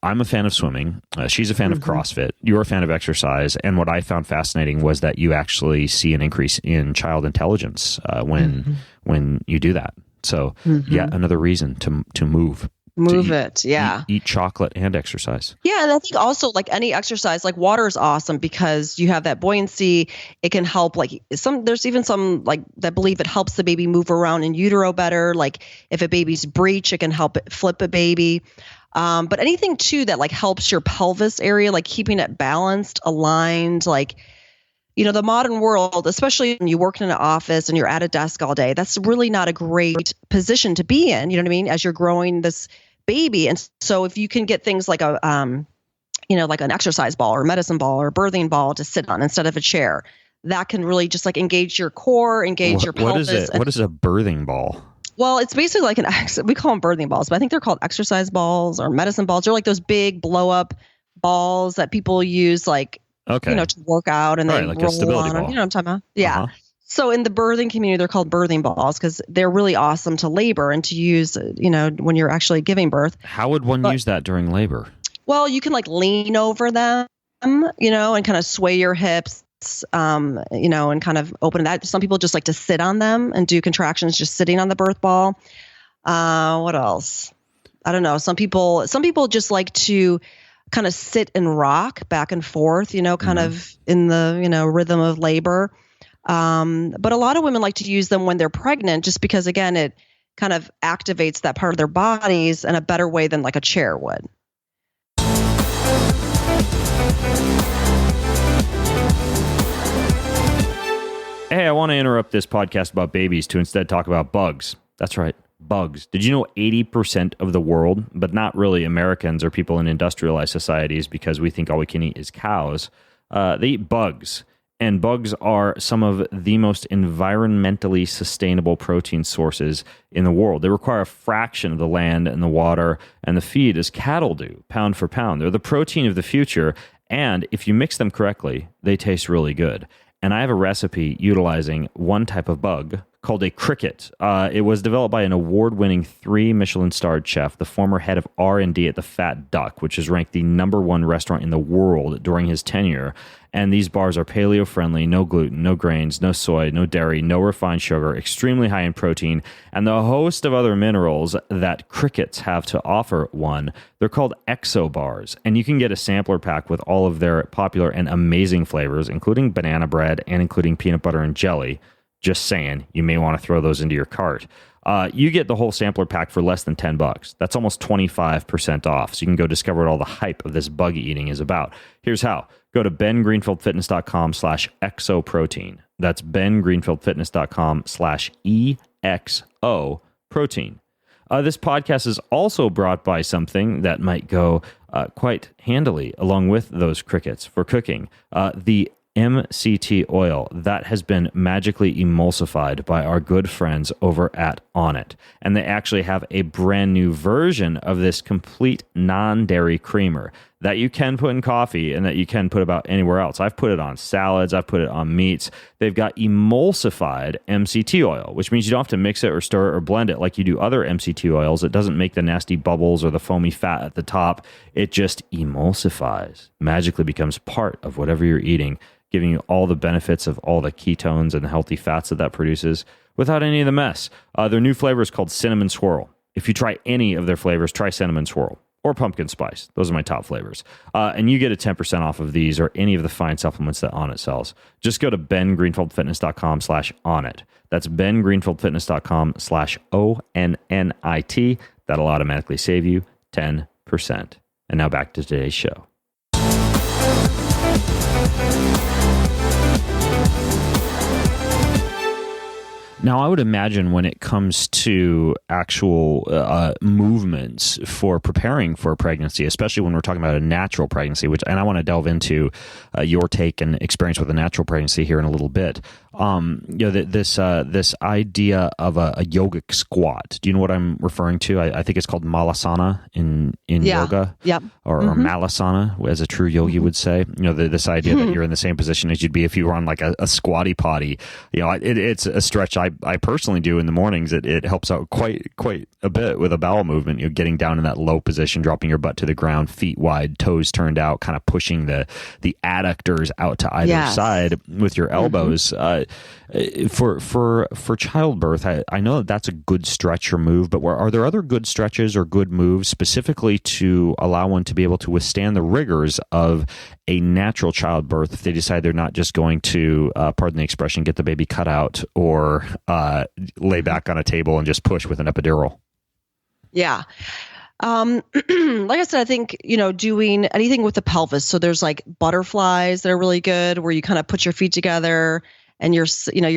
S1: I'm a fan of swimming. She's a fan of CrossFit. You're a fan of exercise. And what I found fascinating was that you actually see an increase in child intelligence when you do that. So another reason to move. Eat chocolate and exercise.
S3: Yeah, and I think also like any exercise, like water is awesome because you have that buoyancy. It can help there's even some like that believe it helps the baby move around in utero better. Like if a baby's breech, it can help it flip a baby. But anything too that like helps your pelvis area, like keeping it balanced, aligned, like the modern world, especially when you work in an office and you're at a desk all day, that's really not a great position to be in, as you're growing this baby. And so if you can get things like like an exercise ball or medicine ball or birthing ball to sit on instead of a chair, that can really just like engage your core, engage your pelvis.
S1: What is a birthing ball?
S3: Well, it's basically like we call them birthing balls, but I think they're called exercise balls or medicine balls. They're like those big blow up balls that people use to work out and then
S1: like
S3: roll
S1: a stability
S3: on.
S1: ball.
S3: You know what I'm talking about? Yeah. So in the birthing community, they're called birthing balls because they're really awesome to labor and to use, when you're actually giving birth.
S1: How would one use that during labor?
S3: Well, you can like lean over them, and kind of sway your hips, and kind of open that. Some people just like to sit on them and do contractions just sitting on the birth ball. What else? I don't know. Some people just like to kind of sit and rock back and forth, kind of in the, rhythm of labor. But a lot of women like to use them when they're pregnant, just because, again, it kind of activates that part of their bodies in a better way than like a chair would.
S1: Hey, I want to interrupt this podcast about babies to instead talk about bugs. That's right. Bugs. Did you know 80% of the world, but not really Americans or people in industrialized societies because we think all we can eat is cows, they eat bugs. And bugs are some of the most environmentally sustainable protein sources in the world. They require a fraction of the land and the water and the feed as cattle do, pound for pound. They're the protein of the future, and if you mix them correctly, they taste really good. And I have a recipe utilizing one type of bug called a cricket. It was developed by an award-winning 3 Michelin-starred chef, the former head of R&D at the Fat Duck, which is ranked the #1 restaurant in the world during his tenure. And these bars are paleo-friendly, no gluten, no grains, no soy, no dairy, no refined sugar, extremely high in protein, and the host of other minerals that crickets have to offer one. They're called Exo bars, and you can get a sampler pack with all of their popular and amazing flavors, including banana bread and including peanut butter and jelly. Just saying, you may want to throw those into your cart. You get the whole sampler pack for less than $10. That's almost 25% off. So you can go discover what all the hype of this bug eating is about. Here's how. Go to bengreenfieldfitness.com/exoprotein. That's bengreenfieldfitness.com/EXO protein. This podcast is also brought by something that might go quite handily along with those crickets for cooking. The MCT oil that has been magically emulsified by our good friends over at Onnit. And they actually have a brand new version of this complete non-dairy creamer that you can put in coffee and that you can put about anywhere else. I've put it on salads. I've put it on meats. They've got emulsified MCT oil, which means you don't have to mix it or stir it or blend it like you do other MCT oils. It doesn't make the nasty bubbles or the foamy fat at the top. It just emulsifies, magically becomes part of whatever you're eating, giving you all the benefits of all the ketones and the healthy fats that produces without any of the mess. Their new flavor is called Cinnamon Swirl. If you try any of their flavors, try Cinnamon Swirl or Pumpkin Spice. Those are my top flavors. And you get a 10% off of these or any of the fine supplements that Onnit sells. Just go to bengreenfieldfitness.com/Onnit. That's bengreenfieldfitness.com/ONNIT. That'll automatically save you 10%. And now back to today's show. Now, I would imagine when it comes to actual movements for preparing for a pregnancy, especially when we're talking about a natural pregnancy, and I want to delve into your take and experience with a natural pregnancy here in a little bit. This idea of a yogic squat. Do you know what I'm referring to? I think it's called malasana in yoga, or malasana, as a true yogi would say. This idea that you're in the same position as you'd be if you were on like a squatty potty. It's a stretch I personally do in the mornings. It helps out quite a bit with a bowel movement. Getting down in that low position, dropping your butt to the ground, feet wide, toes turned out, kind of pushing the adductors out to either side with your elbows. For childbirth, I know that's a good stretch or move, but are there other good stretches or good moves specifically to allow one to be able to withstand the rigors of a natural childbirth if they decide they're not just going to, pardon the expression, get the baby cut out or lay back on a table and just push with an epidural?
S3: Yeah. Like I said, I think, doing anything with the pelvis. So there's like butterflies that are really good where you kind of put your feet together and your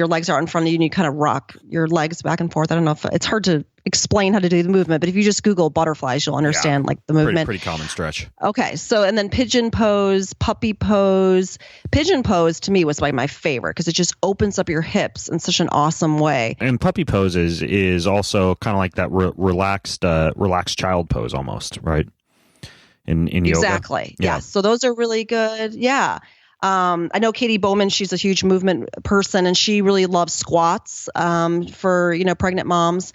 S3: legs are out in front of you and you kind of rock your legs back and forth. I don't know if it's hard to explain how to do the movement, but if you just Google butterflies, you'll understand like the movement.
S1: Pretty common stretch.
S3: Okay. So, and then pigeon pose, puppy pose. Pigeon pose to me was like my favorite because it just opens up your hips in such an awesome way.
S1: And puppy pose is also kind of like that relaxed child pose almost, right? In yoga.
S3: Exactly. Yeah. Yes. So those are really good. Yeah. I know Katie Bowman, she's a huge movement person and she really loves squats for, pregnant moms.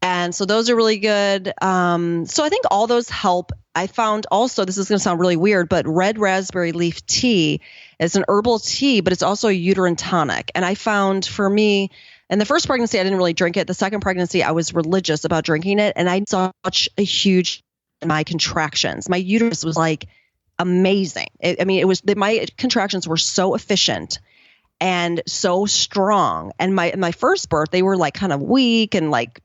S3: And so those are really good. So I think all those help. I found also, this is going to sound really weird, but red raspberry leaf tea is an herbal tea, but it's also a uterine tonic. And I found for me, in the first pregnancy, I didn't really drink it. The second pregnancy, I was religious about drinking it. And I saw such a huge, my contractions, my uterus was like amazing. My contractions were so efficient and so strong. And my first birth, they were like kind of weak and like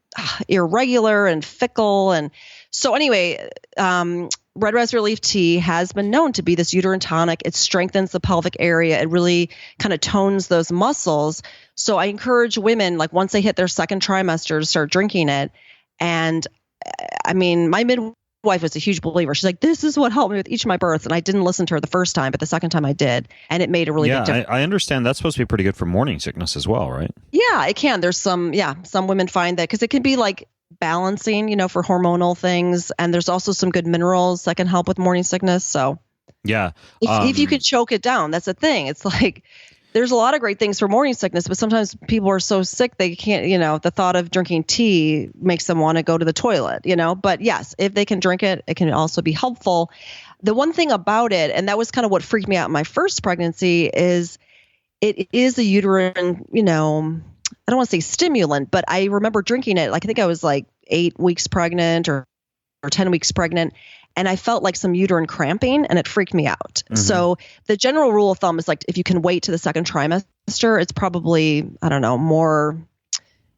S3: irregular and fickle. And so anyway, red raspberry leaf tea has been known to be this uterine tonic. It strengthens the pelvic area. It really kind of tones those muscles. So I encourage women, like once they hit their second trimester, to start drinking it. And my midwife was a huge believer. She's like, this is what helped me with each of my births. And I didn't listen to her the first time, but the second time I did. And it made a really big difference.
S1: I understand that's supposed to be pretty good for morning sickness as well, right?
S3: Yeah, it can. There's some women find that because it can be like balancing, for hormonal things. And there's also some good minerals that can help with morning sickness. So
S1: yeah,
S3: if you could choke it down, that's the thing. It's like, there's a lot of great things for morning sickness, but sometimes people are so sick they can't, the thought of drinking tea makes them want to go to the toilet, But yes, if they can drink it, it can also be helpful. The one thing about it, and that was kind of what freaked me out in my first pregnancy, is it is a uterine, I don't want to say stimulant, but I remember drinking it. Like I think I was like 8 weeks pregnant or 10 weeks pregnant. And I felt like some uterine cramping and it freaked me out. Mm-hmm. So the general rule of thumb is like, if you can wait to the second trimester, it's probably,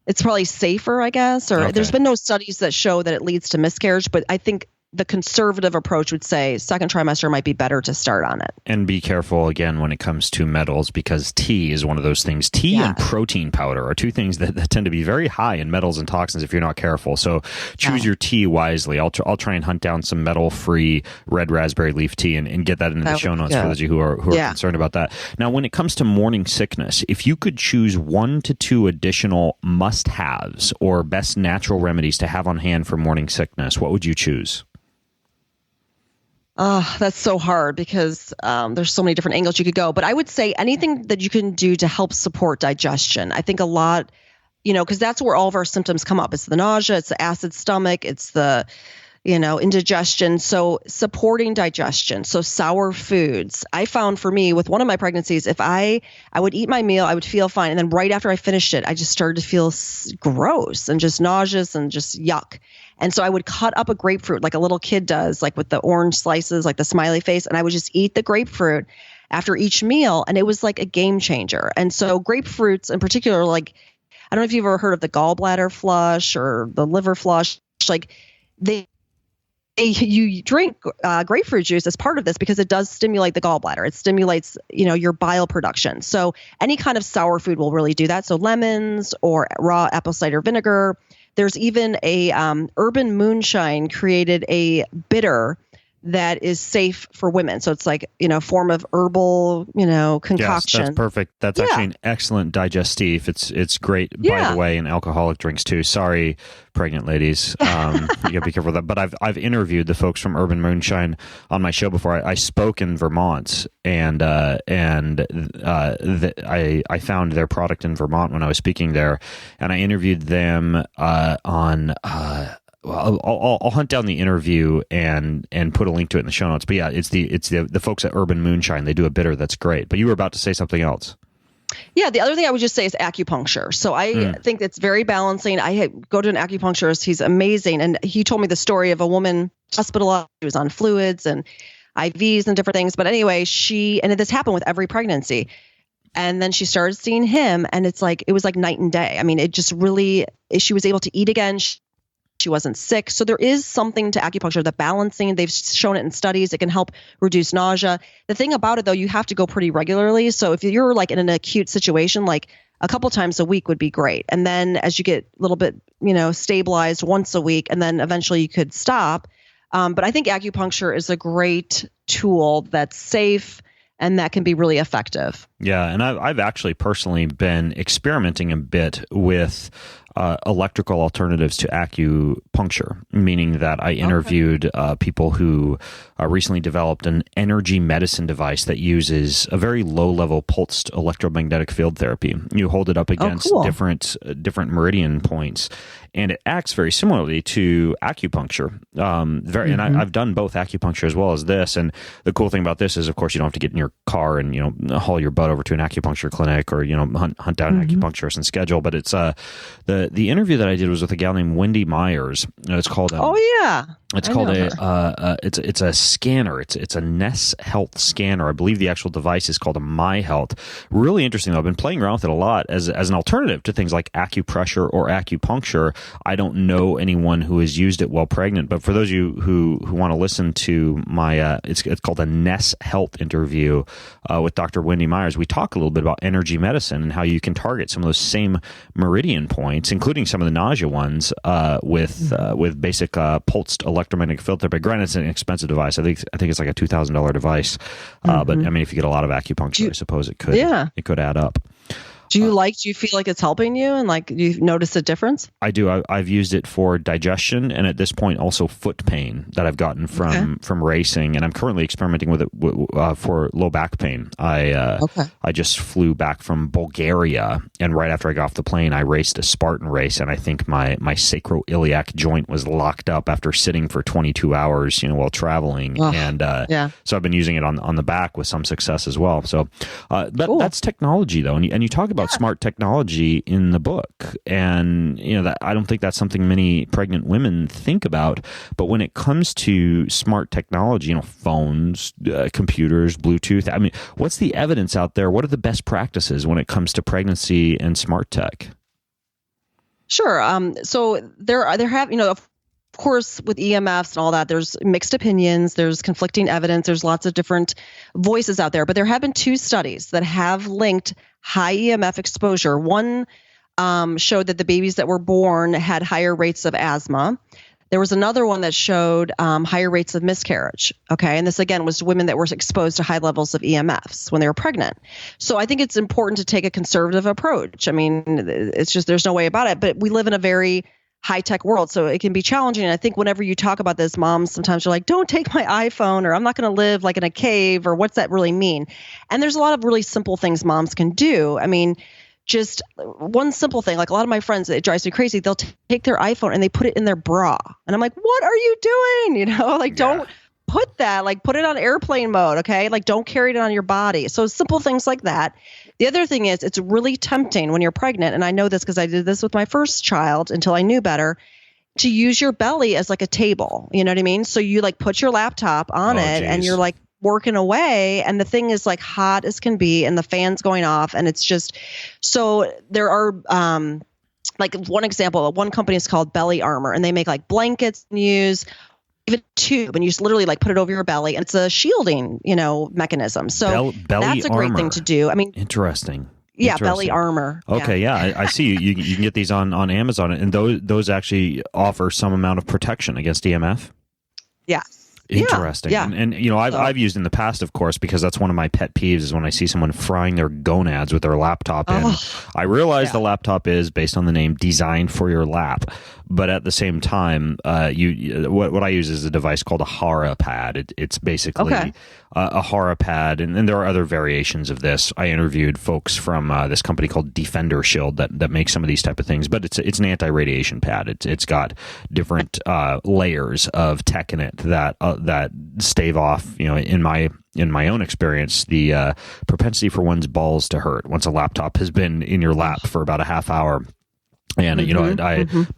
S3: it's probably safer, I guess. Or There's been no studies that show that it leads to miscarriage, but I think the conservative approach would say second trimester might be better to start on it.
S1: And be careful, again, when it comes to metals, because tea is one of those things. Tea and protein powder are two things that tend to be very high in metals and toxins if you're not careful. So choose your tea wisely. I'll try and hunt down some metal-free red raspberry leaf tea and get that into the show notes for those of you who are concerned about that. Now, when it comes to morning sickness, if you could choose 1 to 2 additional must-haves or best natural remedies to have on hand for morning sickness, what would you choose?
S3: That's so hard because there's so many different angles you could go. But I would say anything that you can do to help support digestion. I think a lot, because that's where all of our symptoms come up. It's the nausea, it's the acid stomach, it's the, indigestion. So supporting digestion. So sour foods. I found for me with one of my pregnancies, if I would eat my meal, I would feel fine. And then right after I finished it, I just started to feel gross and just nauseous and just yuck. And so I would cut up a grapefruit like a little kid does, like with the orange slices, like the smiley face. And I would just eat the grapefruit after each meal. And it was like a game changer. And so grapefruits in particular, like, I don't know if you've ever heard of the gallbladder flush or the liver flush, like you drink grapefruit juice as part of this because it does stimulate the gallbladder. It stimulates, your bile production. So any kind of sour food will really do that. So lemons or raw apple cider vinegar. There's even a Urban Moonshine created a bitter that is safe for women. So it's like, form of herbal, concoction.
S1: Yes, that's perfect. That's actually an excellent digestif. It's great, by the way, in alcoholic drinks too. Sorry, pregnant ladies. You gotta be careful with that. But I've interviewed the folks from Urban Moonshine on my show before. I spoke in Vermont and I found their product in Vermont when I was speaking there, and I interviewed them on I'll hunt down the interview and put a link to it in the show notes. But yeah, it's the folks at Urban Moonshine. They do a bitter that's great. But you were about to say something else.
S3: Yeah, the other thing I would just say is acupuncture. So I think it's very balancing. I go to an acupuncturist. He's amazing. And he told me the story of a woman hospitalized. She was on fluids and IVs and different things. But anyway, and this happened with every pregnancy. And then she started seeing him, and it was like night and day. I mean, it just really, she was able to eat again. She wasn't sick. So there is something to acupuncture, the balancing. They've shown it in studies. It can help reduce nausea. The thing about it, though, you have to go pretty regularly. So if you're like in an acute situation, like a couple times a week would be great. And then as you get a little bit, stabilized, once a week, and then eventually you could stop. But I think acupuncture is a great tool that's safe and that can be really effective.
S1: Yeah, and I've actually personally been experimenting a bit with electrical alternatives to acupuncture, meaning that I interviewed people who recently developed an energy medicine device that uses a very low-level pulsed electromagnetic field therapy. You hold it up against different meridian points, and it acts very similarly to acupuncture. And I've done both acupuncture as well as this. And the cool thing about this is, of course, you don't have to get in your car and haul your butt over to an acupuncture clinic or hunt down an acupuncturist and schedule. But it's the interview that I did was with a gal named Wendy Myers. It's called it's a scanner. It's a Ness Health scanner. I believe the actual device is called a My Health. Really interesting though. I've been playing around with it a lot as an alternative to things like acupressure or acupuncture. I don't know anyone who has used it while pregnant, but for those of you who want to listen to my it's called a Ness Health interview with Dr. Wendy Myers, we talk a little bit about energy medicine and how you can target some of those same meridian points, including some of the nausea ones, with basic pulsed electromagnetic field therapy. Granted, it's an expensive device. I think it's like a $2,000 device. But I mean, if you get a lot of acupuncture, I suppose it could add up.
S3: Do you feel like it's helping you and like you notice a difference?
S1: I do. I've used it for digestion and at this point also foot pain that I've gotten from racing, and I'm currently experimenting with it for low back pain. I just flew back from Bulgaria, and right after I got off the plane, I raced a Spartan race, and I think my sacroiliac joint was locked up after sitting for 22 hours, while traveling, so I've been using it on the back with some success as well. So that's technology though, and you talk about smart technology in the book, and that I don't think that's something many pregnant women think about. But when it comes to smart technology, phones, computers, Bluetooth, I mean, what's the evidence out there? What are the best practices when it comes to pregnancy and smart tech?
S3: Sure. So there have, of course, with EMFs and all that, there's mixed opinions, there's conflicting evidence, there's lots of different voices out there. But there have been 2 studies that have linked high EMF exposure. One showed that the babies that were born had higher rates of asthma. There was another one that showed higher rates of miscarriage. Okay. And this, again, was women that were exposed to high levels of EMFs when they were pregnant. So I think it's important to take a conservative approach. I mean, it's just, there's no way about it. But we live in a very high-tech world, so it can be challenging. And I think whenever you talk about this, moms sometimes are like, don't take my iPhone, or I'm not going to live like in a cave, or what's that really mean? And there's a lot of really simple things moms can do. I mean, just one simple thing, like a lot of my friends, it drives me crazy. They'll take their iPhone and they put it in their bra. And I'm like, what are you doing? Don't put that, put it on airplane mode. Okay. Don't carry it on your body. So simple things like that. The other thing is it's really tempting when you're pregnant. And I know this because I did this with my first child until I knew better, to use your belly as like a table. You know what I mean? So you put your laptop on and you're working away, and the thing is hot as can be, and the fan's going off, and it's just, so there are one example, one company is called Belly Armor, and they make blankets and use even a tube, and you just literally put it over your belly, and it's a shielding mechanism. So that's a great thing to do. I mean,
S1: interesting.
S3: Yeah, Belly Armor.
S1: Okay, yeah, I see. You can get these on Amazon, and those actually offer some amount of protection against EMF.
S3: Yes.
S1: Interesting.
S3: Yeah.
S1: And I've used in the past, of course, because that's one of my pet peeves is when I see someone frying their gonads with their laptop in. I realize the laptop is, based on the name, designed for your lap. But at the same time, what I use is a device called a Hara pad. It's basically a Hara pad, and there are other variations of this. I interviewed folks from this company called Defender Shield that makes some of these type of things, but it's an anti-radiation pad. It's got different layers of tech in it that stave off, in my own experience, the propensity for one's balls to hurt once a laptop has been in your lap for about a half hour. And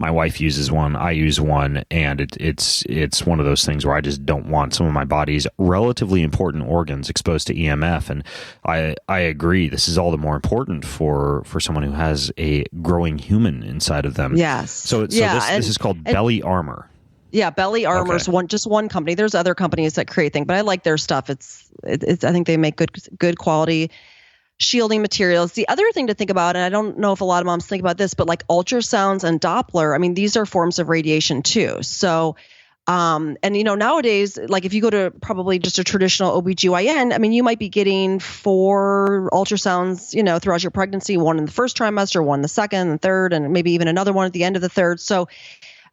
S1: my wife uses one, I use one, and it's one of those things where I just don't want some of my body's relatively important organs exposed to EMF. And I agree, this is all the more important for someone who has a growing human inside of them.
S3: Yes.
S1: So this is called Belly Armor.
S3: Yeah, Belly Armor is just one company. There's other companies that create things, but I like their stuff. It's I think they make good quality shielding materials. The other thing to think about, and I don't know if a lot of moms think about this, but ultrasounds and Doppler, I mean, these are forms of radiation too. So, and nowadays, if you go to probably just a traditional OBGYN, I mean, you might be getting 4 ultrasounds, throughout your pregnancy, one in the first trimester, one in the second and third, and maybe even another one at the end of the third. So,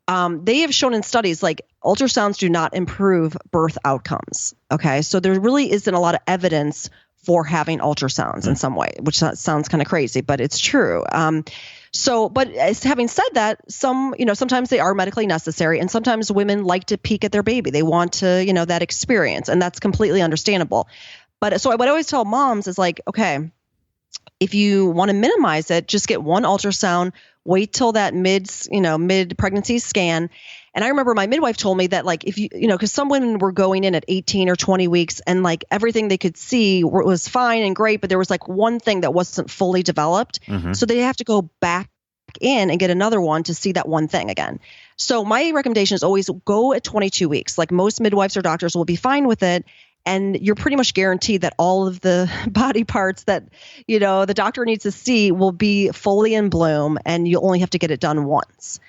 S3: they have shown in studies ultrasounds do not improve birth outcomes. Okay. So there really isn't a lot of evidence for having ultrasounds in some way, which sounds kind of crazy, but it's true. But having said that, sometimes they are medically necessary, and sometimes women like to peek at their baby. They want to, that experience, and that's completely understandable. But so what I always tell moms is okay, if you want to minimize it, just get one ultrasound, wait till that mid pregnancy scan. And I remember my midwife told me that if you, because some women were going in at 18 or 20 weeks and everything they could see was fine and great, but there was one thing that wasn't fully developed. Mm-hmm. So they have to go back in and get another one to see that one thing again. So my recommendation is always go at 22 weeks. Most midwives or doctors will be fine with it. And you're pretty much guaranteed that all of the body parts that, the doctor needs to see will be fully in bloom, and you only have to get it done once.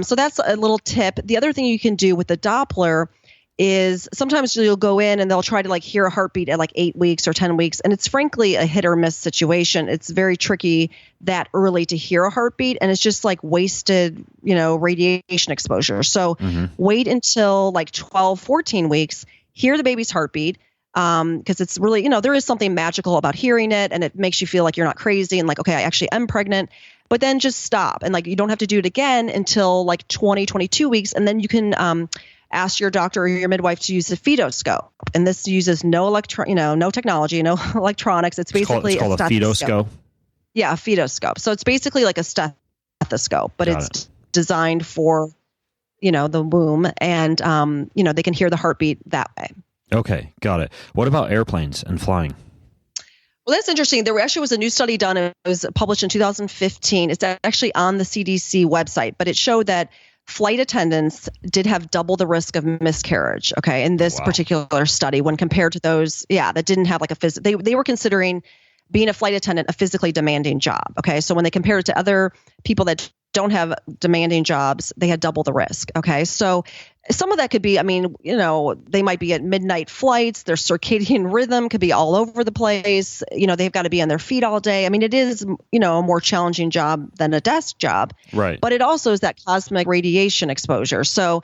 S3: So that's a little tip. The other thing you can do with the Doppler is sometimes you'll go in and they'll try to like hear a heartbeat at like 8 weeks or 10 weeks. And it's frankly a hit or miss situation. It's very tricky that early to hear a heartbeat. And it's just like wasted, radiation exposure. So wait until like 12, 14 weeks, hear the baby's heartbeat. Because it's really, there is something magical about hearing it, and it makes you feel like you're not crazy and like, okay, I actually am pregnant. But then just stop. And like, you don't have to do it again until like 20, 22 weeks. And then you can ask your doctor or your midwife to use a fetoscope. And this uses no no technology, no electronics. It's basically
S1: it's called a fetoscope.
S3: Yeah, a fetoscope. So it's basically like a stethoscope, but it's designed for, the womb. And, they can hear the heartbeat that way.
S1: Okay, got it. What about airplanes and flying?
S3: Well, that's interesting. There actually was a new study done. It was published in 2015. It's actually on the CDC website, but it showed that flight attendants did have double the risk of miscarriage, okay, in this particular study when compared to those, that didn't have like a they were considering being a flight attendant a physically demanding job, okay? So when they compared it to other people that don't have demanding jobs, they had double the risk, okay? So some of that could be, they might be at midnight flights. Their circadian rhythm could be all over the place. They've got to be on their feet all day. It is, a more challenging job than a desk job.
S1: Right.
S3: But it also is that cosmic radiation exposure. So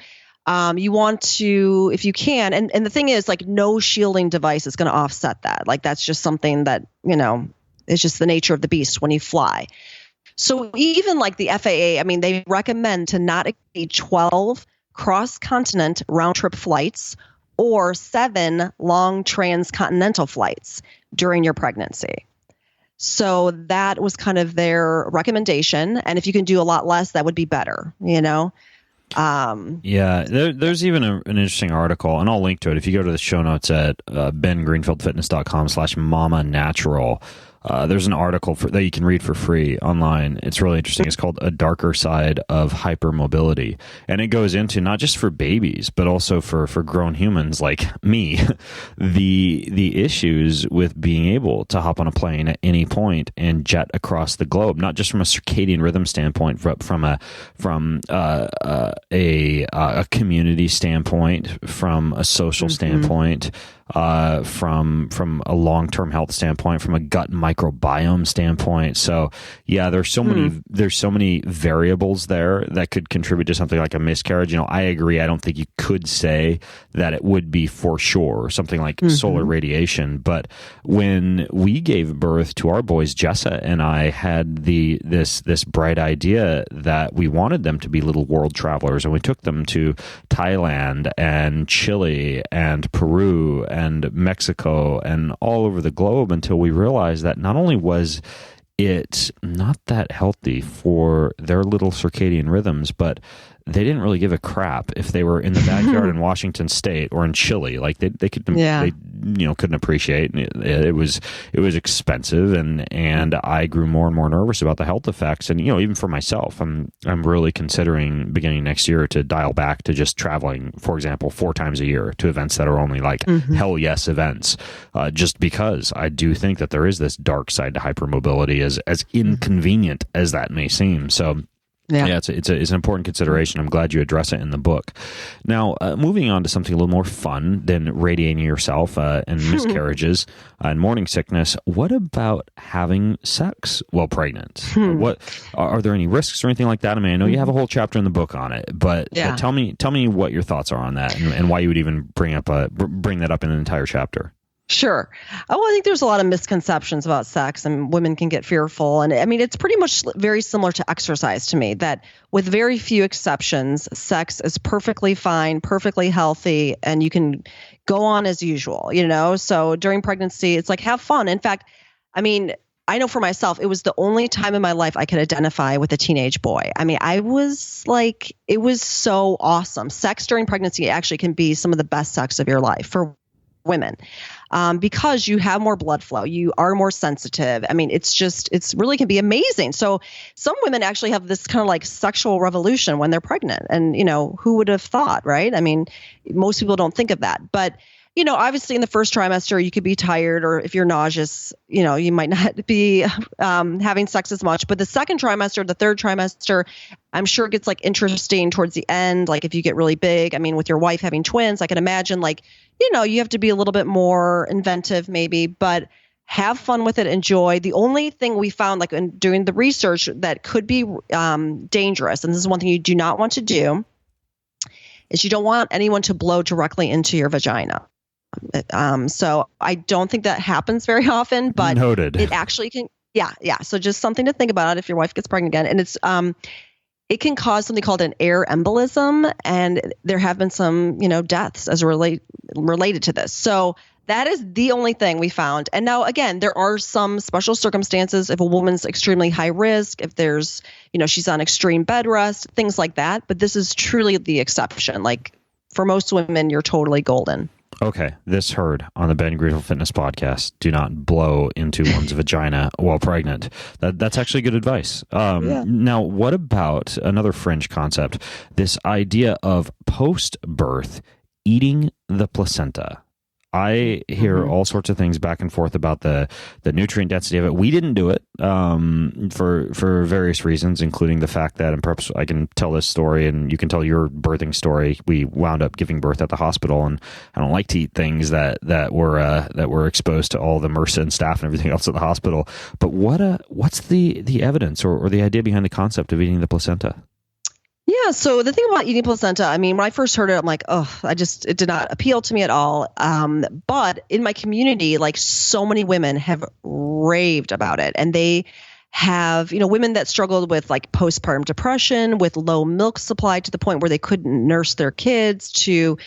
S3: you want to, if you can, and the thing is, like, no shielding device is going to offset that. Like, that's just something that, it's just the nature of the beast when you fly. So even like the FAA, they recommend to not exceed 12 cross-continent round-trip flights or 7 long transcontinental flights during your pregnancy. So that was kind of their recommendation. And if you can do a lot less, that would be better, there's even an interesting article, and I'll link to it. If you go to the show notes at bengreenfieldfitness.com/mama natural, there's an article that you can read for free online. It's really interesting. It's called A Darker Side of Hypermobility. And it goes into not just for babies, but also for grown humans like me, the issues with being able to hop on a plane at any point and jet across the globe, not just from a circadian rhythm standpoint, but from a community standpoint, from a social standpoint, from a long-term health standpoint, from a gut microbiome standpoint. So there's so many variables there that could contribute to something like a miscarriage. I agree. I don't think you could say that it would be for sure something like solar radiation. But when we gave birth to our boys, Jessa and I had this bright idea that we wanted them to be little world travelers, and we took them to Thailand and Chile and Peru and Mexico and all over the globe until we realized that not only was it not that healthy for their little circadian rhythms, but they didn't really give a crap if they were in the backyard in Washington State or in Chile. Like they couldn't appreciate it. It was expensive, and I grew more and more nervous about the health effects. And even for myself, I'm really considering beginning next year to dial back to just traveling, for example, 4 times a year to events that are only like hell yes events, just because I do think that there is this dark side to hypermobility, as inconvenient as that may seem. So. Yeah, it's an important consideration. I'm glad you address it in the book. Now, moving on to something a little more fun than radiating yourself and miscarriages and morning sickness. What about having sex while pregnant? What are there any risks or anything like that? I know you have a whole chapter in the book on it, but tell me what your thoughts are on that and why you would even bring that up in an entire chapter. Sure. Well, I think there's a lot of misconceptions about sex, and women can get fearful. And it's pretty much very similar to exercise to me, that with very few exceptions, sex is perfectly fine, perfectly healthy, and you can go on as usual, So during pregnancy, it's like, have fun. In fact, I know for myself, it was the only time in my life I could identify with a teenage boy. I was like, it was so awesome. Sex during pregnancy actually can be some of the best sex of your life for women, because you have more blood flow, you are more sensitive. It's really can be amazing. So some women actually have this kind of like sexual revolution when they're pregnant, and who would have thought, right? Most people don't think of that, but obviously in the first trimester, you could be tired, or if you're nauseous, you might not be having sex as much. But the second trimester, the third trimester, I'm sure it gets like interesting towards the end. Like if you get really big, I mean, with your wife having twins, I can imagine like, you have to be a little bit more inventive maybe, but have fun with it, enjoy. The only thing we found, like in doing the research, that could be dangerous, and this is one thing you do not want to do, is you don't want anyone to blow directly into your vagina. So I don't think that happens very often, but
S1: Noted.
S3: It actually can. Yeah. So just something to think about if your wife gets pregnant again. And it's it can cause something called an air embolism, and there have been some deaths as related to this. So that is the only thing we found. And now, again, there are some special circumstances if a woman's extremely high risk, if there's, she's on extreme bed rest, things like that. But this is truly the exception. Like for most women, you're totally golden.
S1: Okay, this heard on the Ben Greenfield Fitness Podcast. Do not blow into one's vagina while pregnant. That's actually good advice. Now, what about another fringe concept? This idea of post-birth eating the placenta. I hear all sorts of things back and forth about the nutrient density of it. We didn't do it for various reasons, including the fact that, and perhaps I can tell this story and you can tell your birthing story. We wound up giving birth at the hospital, and I don't like to eat things that were exposed to all the MRSA and staff and everything else at the hospital. But what's the evidence or the idea behind the concept of eating the placenta?
S3: Yeah. So the thing about eating placenta, I mean, when I first heard it, I'm like, it did not appeal to me at all. But in my community, like so many women have raved about it, and they have, women that struggled with like postpartum depression, with low milk supply to the point where they couldn't nurse their kids, to,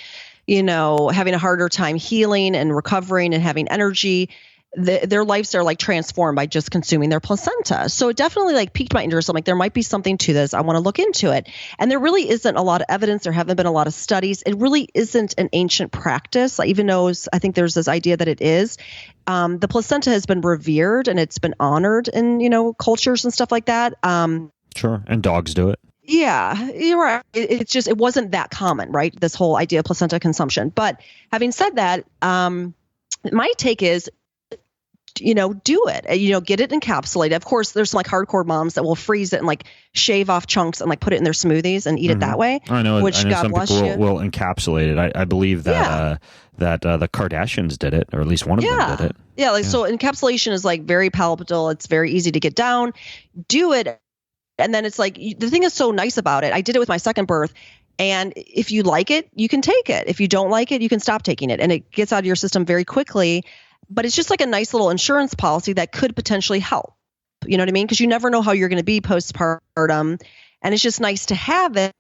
S3: having a harder time healing and recovering and having energy. Their lives are like transformed by just consuming their placenta. So it definitely like piqued my interest. I'm like, there might be something to this. I want to look into it. And there really isn't a lot of evidence. There haven't been a lot of studies. It really isn't an ancient practice, even though I think there's this idea that it is. The placenta has been revered and it's been honored in, cultures and stuff like that.
S1: Sure. And dogs do it.
S3: Yeah, you're right. It wasn't that common, right? This whole idea of placenta consumption. But having said that, my take is, do it, get it encapsulated. Of course, there's some like hardcore moms that will freeze it and like shave off chunks and like put it in their smoothies and eat it that way.
S1: I know.
S3: Which, God
S1: some
S3: bless
S1: people
S3: you.
S1: will encapsulate it. I believe that the Kardashians did it, or at least one of them did it.
S3: Yeah. So encapsulation is like very palpable. It's very easy to get down. Do it. And then it's like, the thing is so nice about it. I did it with my second birth. And if you like it, you can take it. If you don't like it, you can stop taking it. And it gets out of your system very quickly. But it's just like a nice little insurance policy that could potentially help. You know what I mean? Because you never know how you're going to be postpartum. And it's just nice to have it.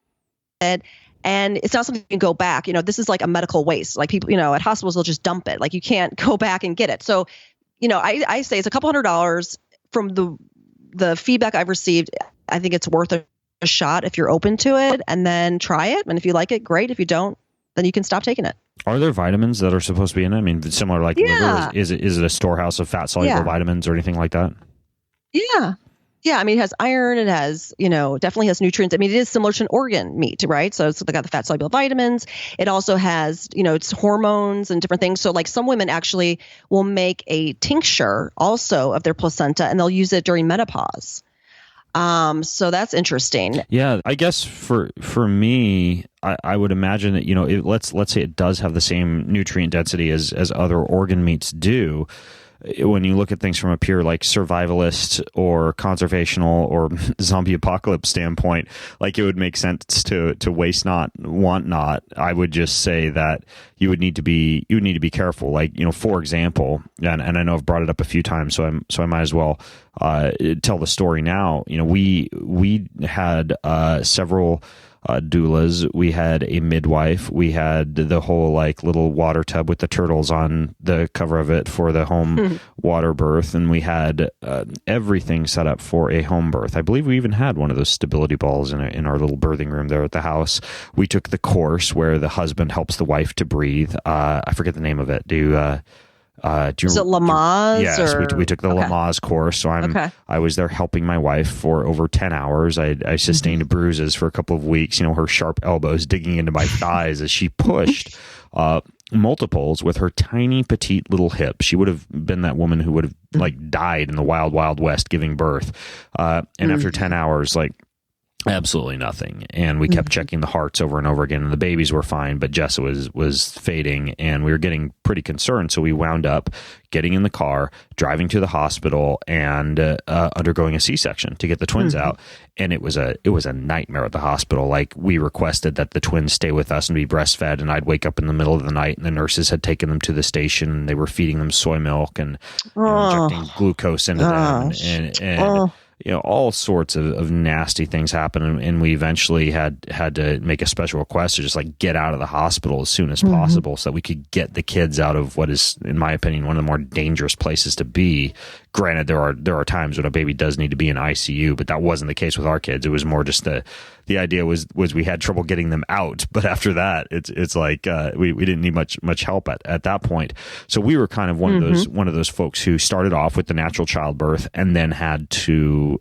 S3: And it's not something you can go back. This is like a medical waste. Like people, at hospitals, they'll just dump it. Like you can't go back and get it. So, I say it's a couple $100 from the feedback I've received. I think it's worth a shot if you're open to it, and then try it. And if you like it, great. If you don't, then you can stop taking it.
S1: Are there vitamins that are supposed to be in it? I mean, similar like liver, is it a storehouse of fat soluble vitamins or anything like that?
S3: Yeah. Yeah. I mean, it has iron. It has, definitely has nutrients. I mean, it is similar to an organ meat, right? So it's got the fat soluble vitamins. It also has, it's hormones and different things. So like some women actually will make a tincture also of their placenta, and they'll use it during menopause. So that's interesting.
S1: Yeah, I guess for me, I would imagine that, let's say it does have the same nutrient density as other organ meats do. When you look at things from a pure like survivalist or conservational or zombie apocalypse standpoint, like it would make sense to waste not, want not. I would just say that you would need to be careful. Like, for example, and I know I've brought it up a few times, so I might as well tell the story now. We had several doulas. We had a midwife. We had the whole like little water tub with the turtles on the cover of it for the home water birth, and we had everything set up for a home birth. I believe we even had one of those stability balls in our little birthing room there at the house. We took the course where the husband helps the wife to breathe. I forget the name of it.
S3: Is it Lamaze?
S1: Yes, we took the Lamaze course. So I was there helping my wife for over 10 hours. I sustained bruises for a couple of weeks. Her sharp elbows digging into my thighs as she pushed. multiples with her tiny, petite little hip. She would have been that woman who would have like died in the wild, wild west giving birth. And after 10 hours, like absolutely nothing. And we kept checking the hearts over and over again, and the babies were fine, but Jessa was fading, and we were getting pretty concerned. So we wound up getting in the car, driving to the hospital, and undergoing a C-section to get the twins out. And it was a nightmare at the hospital. Like, we requested that the twins stay with us and be breastfed, and I'd wake up in the middle of the night, and the nurses had taken them to the station, and they were feeding them soy milk and injecting glucose into them, and all sorts of nasty things happen. And we eventually had to make a special request to just like get out of the hospital as soon as possible so that we could get the kids out of what is, in my opinion, one of the more dangerous places to be. Granted, there are times when a baby does need to be in ICU, but that wasn't the case with our kids. It was more just the idea was we had trouble getting them out, but after that, it's like we didn't need much help at that point. So we were kind of one of those folks who started off with the natural childbirth and then had to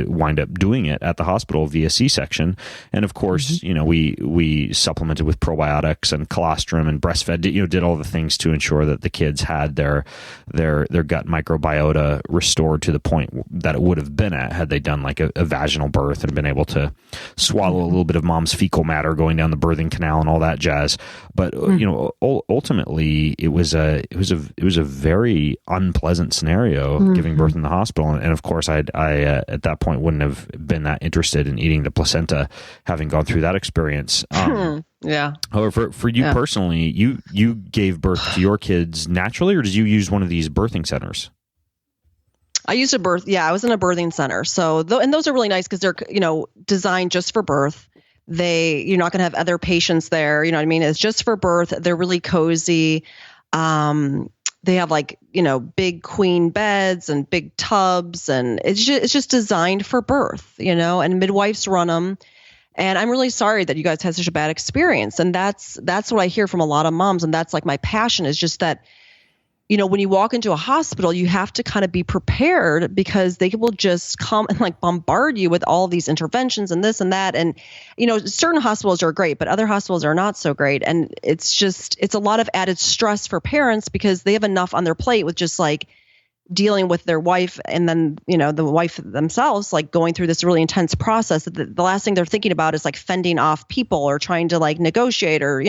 S1: wind up doing it at the hospital via C-section. And of course, we supplemented with probiotics and colostrum and breastfed. Did all the things to ensure that the kids had their gut microbiota restored to the point that it would have been at had they done like a vaginal birth and been able to swallow a little bit of mom's fecal matter going down the birthing canal and all that jazz. But ultimately, it was a very unpleasant scenario giving birth in the hospital. And of course, I at that point wouldn't have been that interested in eating the placenta, having gone through that experience.
S3: Yeah.
S1: However, for you personally, you gave birth to your kids naturally, or did you use one of these birthing centers?
S3: I used I was in a birthing center. So, and those are really nice because they're, designed just for birth. You're not going to have other patients there. You know what I mean? It's just for birth. They're really cozy. They have big queen beds and big tubs, and it's just designed for birth, and midwives run them. And I'm really sorry that you guys had such a bad experience. And that's what I hear from a lot of moms. And that's like my passion is just that, when you walk into a hospital, you have to kind of be prepared because they will just come and like bombard you with all these interventions and this and that. And, certain hospitals are great, but other hospitals are not so great. And it's a lot of added stress for parents because they have enough on their plate with just like dealing with their wife and then, the wife themselves, like going through this really intense process. The last thing they're thinking about is like fending off people or trying to like negotiate or,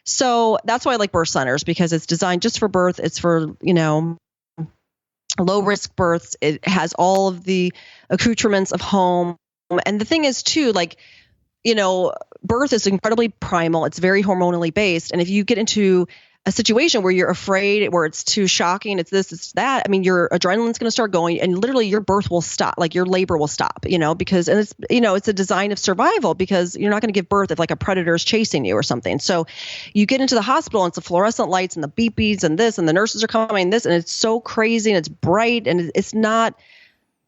S3: So that's why I like birth centers because it's designed just for birth. It's for, low risk births. It has all of the accoutrements of home. And the thing is too, birth is incredibly primal. It's very hormonally based. And if you get into a situation where you're afraid, where it's too shocking, it's this, it's that, your adrenaline's going to start going and literally your birth will stop, like your labor will stop, because, and it's, it's a design of survival because you're not going to give birth if like a predator is chasing you or something. So you get into the hospital and it's the fluorescent lights and the beepies and this, and the nurses are coming and this, and it's so crazy and it's bright and it's not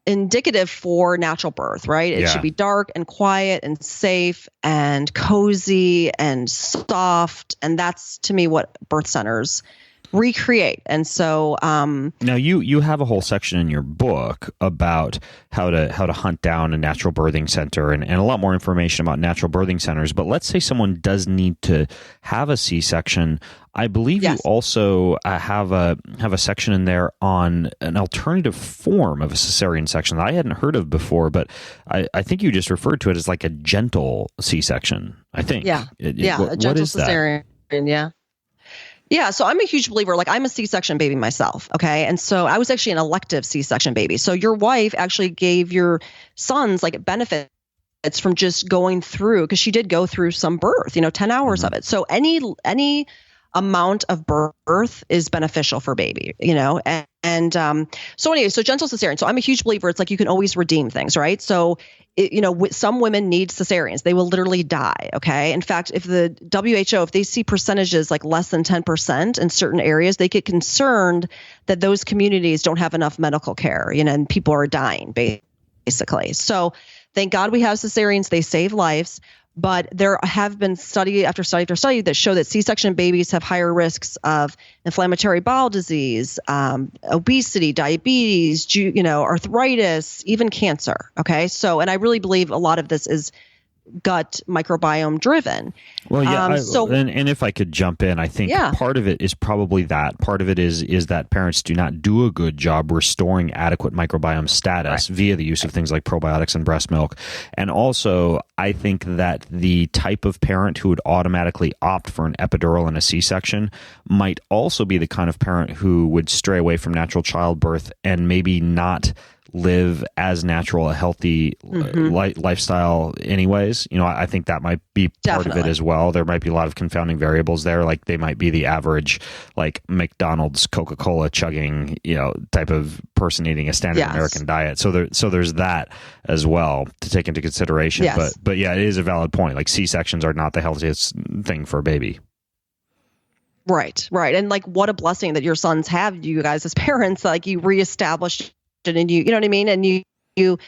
S3: indicative for natural birth, right? It should be dark and quiet and safe and cozy and soft. And that's to me what birth centers recreate. And so
S1: now you have a whole section in your book about how to hunt down a natural birthing center and a lot more information about natural birthing centers. But let's say someone does need to have a C-section. I believe you also have a section in there on an alternative form of a cesarean section that I hadn't heard of before, but I think you just referred to it as like a gentle C-section, I think.
S3: A gentle cesarean. Yeah, so I'm a huge believer. Like I'm a C-section baby myself, okay? And so I was actually an elective C-section baby. So your wife actually gave your sons like benefits from just going through, because she did go through some birth, 10 hours of it. So any amount of birth is beneficial for baby, so anyway, so gentle cesarean. So I'm a huge believer. It's like you can always redeem things, right? So, some women need cesareans. They will literally die. Okay. In fact, if the WHO, if they see percentages like less than 10% in certain areas, they get concerned that those communities don't have enough medical care, and people are dying basically. So thank God we have cesareans. They save lives. But there have been study after study after study that show that C-section babies have higher risks of inflammatory bowel disease, obesity, diabetes, arthritis, even cancer. Okay. So, and I really believe a lot of this is gut microbiome driven.
S1: Well, yeah. And if I could jump in, I think part of it is probably that. Part of it is that parents do not do a good job restoring adequate microbiome status via the use of things like probiotics and breast milk. And also, I think that the type of parent who would automatically opt for an epidural and a C-section might also be the kind of parent who would stray away from natural childbirth and maybe not live as natural a healthy lifestyle anyways. I think that might be part of it as well. There might be a lot of confounding variables there. Like they might be the average like McDonald's Coca-Cola chugging type of person eating a standard American diet. So there's that as well to take into consideration. But yeah, it is a valid point. Like C-sections are not the healthiest thing for a baby.
S3: Right. And like what a blessing that your sons have you guys as parents. Like you reestablished and you know what I mean? And you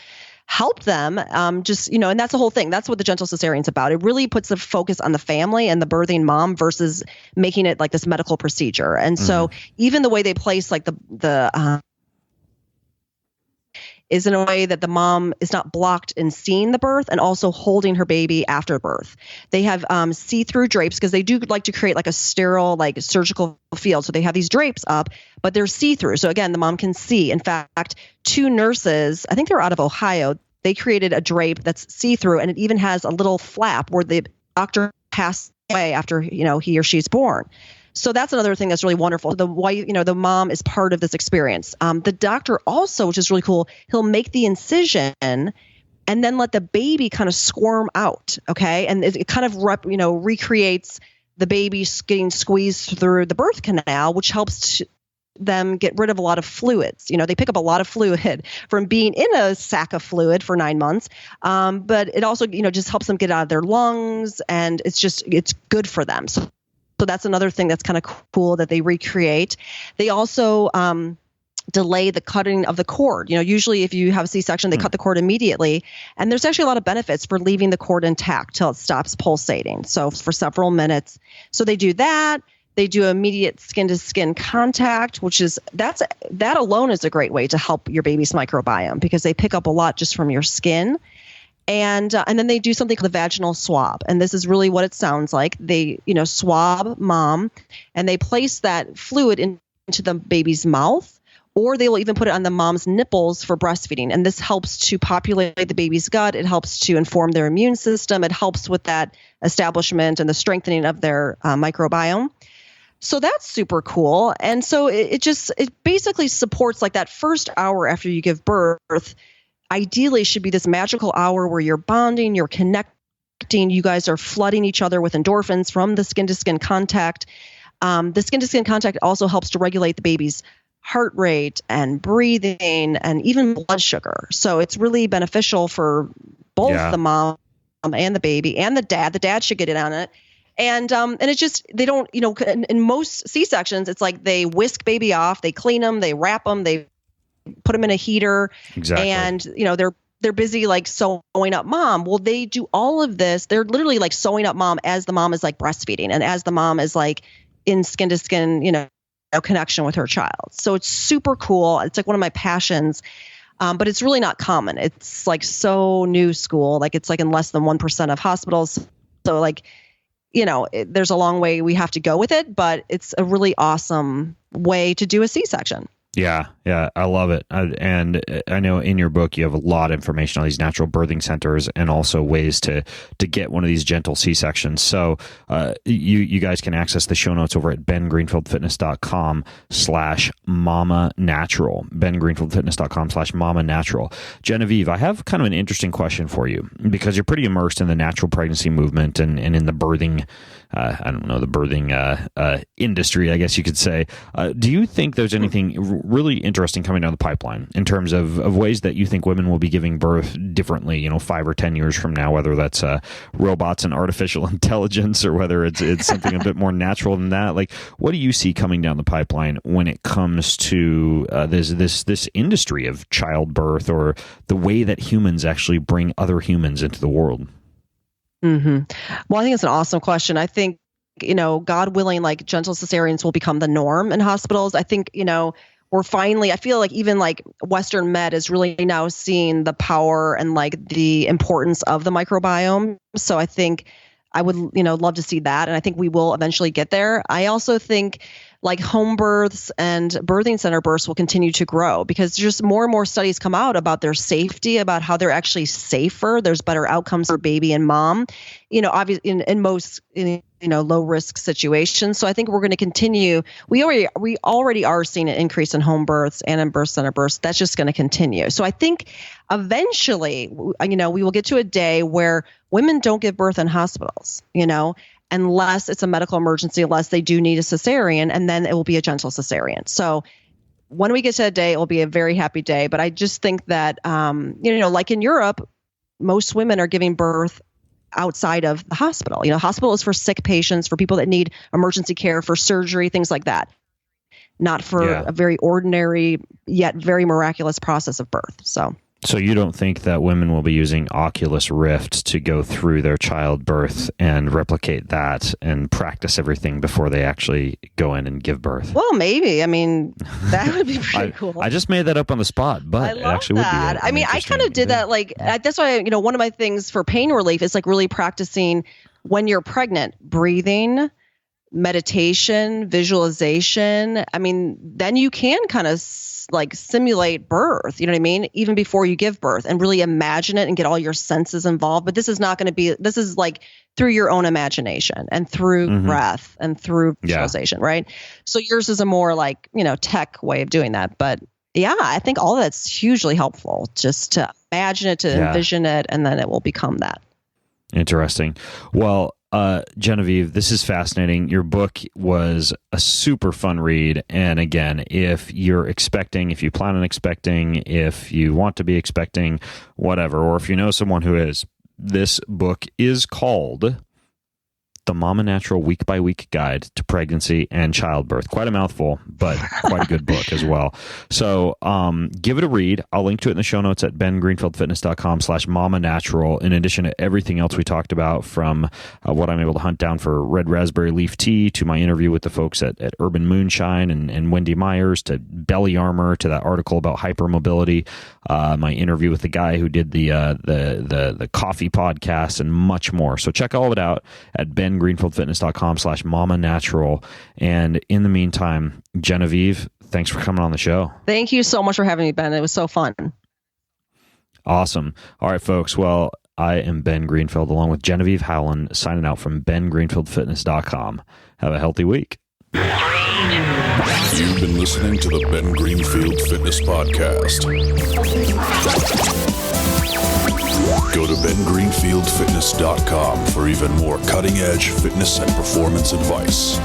S3: help them and that's the whole thing. That's what the gentle cesarean's about. It really puts the focus on the family and the birthing mom versus making it like this medical procedure. And so even the way they place like the is in a way that the mom is not blocked in seeing the birth and also holding her baby after birth. They have see-through drapes because they do like to create like a sterile, like surgical field. So they have these drapes up, but they're see-through. So again, the mom can see. In fact, 2 nurses, I think they're out of Ohio, they created a drape that's see-through and it even has a little flap where the doctor passed away after, he or she's born. So that's another thing that's really wonderful. The wife, the mom is part of this experience. The doctor also, which is really cool, he'll make the incision and then let the baby kind of squirm out. Okay. And it kind of, recreates the baby getting squeezed through the birth canal, which helps them get rid of a lot of fluids. They pick up a lot of fluid from being in a sack of fluid for 9 months. But it also, just helps them get out of their lungs and it's good for them. So that's another thing that's kind of cool that they recreate. They also delay the cutting of the cord. Usually if you have a C-section, they cut the cord immediately. And there's actually a lot of benefits for leaving the cord intact till it stops pulsating. So for several minutes. So they do that. They do immediate skin-to-skin contact, which is that alone is a great way to help your baby's microbiome because they pick up a lot just from your skin. And then they do something called the vaginal swab. And this is really what it sounds like. They, swab mom and they place that fluid into the baby's mouth, or they will even put it on the mom's nipples for breastfeeding. And this helps to populate the baby's gut. It helps to inform their immune system. It helps with that establishment and the strengthening of their microbiome. So that's super cool. And so it basically supports like that first hour after you give birth. Ideally should be this magical hour where you're bonding, you're connecting, you guys are flooding each other with endorphins from the skin-to-skin contact. The skin-to-skin contact also helps to regulate the baby's heart rate and breathing and even blood sugar. So it's really beneficial for both the mom and the baby and the dad. The dad should get in on it. And it just, they don't, in most C-sections, it's like they whisk baby off, they clean them, they wrap them, they put them in a heater, and they're busy like sewing up mom. Well, they do all of this. They're literally like sewing up mom as the mom is like breastfeeding and as the mom is like in skin to skin, connection with her child. So it's super cool. It's like one of my passions, but it's really not common. It's like so new school. Like it's like in less than 1% of hospitals. So like, there's a long way we have to go with it, but it's a really awesome way to do a C-section.
S1: Yeah, I love it. And I know in your book you have a lot of information on these natural birthing centers and also ways to get one of these gentle C-sections. So you guys can access the show notes over at bengreenfieldfitness.com/mama-natural. bengreenfieldfitness.com/mama-natural. Genevieve, I have kind of an interesting question for you because you're pretty immersed in the natural pregnancy movement and in the birthing, the birthing industry, I guess you could say. Do you think there's anything really interesting coming down the pipeline in terms of ways that you think women will be giving birth differently, 5 or 10 years from now, whether that's robots and artificial intelligence or whether it's something a bit more natural than that? Like, what do you see coming down the pipeline when it comes to this industry of childbirth or the way that humans actually bring other humans into the world?
S3: Mm-hmm. Well, I think it's an awesome question. I think, God willing, like gentle cesareans will become the norm in hospitals. I think, we're finally, I feel like even like Western med is really now seeing the power and like the importance of the microbiome. So I think I would, love to see that. And I think we will eventually get there. I also think like home births and birthing center births will continue to grow because just more and more studies come out about their safety, about how they're actually safer. There's better outcomes for baby and mom, obviously in most, low risk situations. So I think we're going to continue. We already are seeing an increase in home births and in birth center births. That's just going to continue. So I think eventually, we will get to a day where women don't give birth in hospitals, unless it's a medical emergency, unless they do need a cesarean, and then it will be a gentle cesarean. So when we get to that day, it will be a very happy day. But I just think that, like in Europe, most women are giving birth outside of the hospital. Hospital is for sick patients, for people that need emergency care, for surgery, things like that, not for a very ordinary yet very miraculous process of birth. So
S1: you don't think that women will be using Oculus Rift to go through their childbirth and replicate that and practice everything before they actually go in and give birth?
S3: Well, maybe. I mean, that would be pretty cool.
S1: I just made that up on the spot, but it actually would be.
S3: I mean, I kind of did that. Like, that's why, one of my things for pain relief is like really practicing when you're pregnant, breathing, meditation, visualization. I mean, then you can kind of like simulate birth, you know what I mean? Even before you give birth and really imagine it and get all your senses involved. But this is not going to be, this is like through your own imagination and through breath and through visualization, right? So yours is a more like, tech way of doing that. But yeah, I think all that's hugely helpful just to imagine it, to envision it, and then it will become that. Interesting.
S1: Well, Genevieve, this is fascinating. Your book was a super fun read. And again, if you're expecting, if you plan on expecting, if you want to be expecting, whatever, or if you know someone who is, this book is called The Mama Natural Week by Week Guide to Pregnancy and Childbirth. Quite a mouthful, but quite a good book as well. So give it a read. I'll link to it in the show notes at bengreenfieldfitness.com/mama natural. In addition to everything else we talked about, from what I'm able to hunt down for red raspberry leaf tea, to my interview with the folks at Urban Moonshine and Wendy Myers, to belly armor, to that article about hypermobility, my interview with the guy who did the coffee podcast, and much more. So check all of it out at bengreenfieldfitness.com/mama natural. And in the meantime, Genevieve, thanks for coming on the show.
S3: Thank you so much for having me, Ben. It was so fun.
S1: Awesome. All right, folks. Well, I am Ben Greenfield along with Genevieve Howland, signing out from bengreenfieldfitness.com. Have a healthy week.
S4: You've been listening to the Ben Greenfield Fitness Podcast. Go to bengreenfieldfitness.com for even more cutting-edge fitness and performance advice.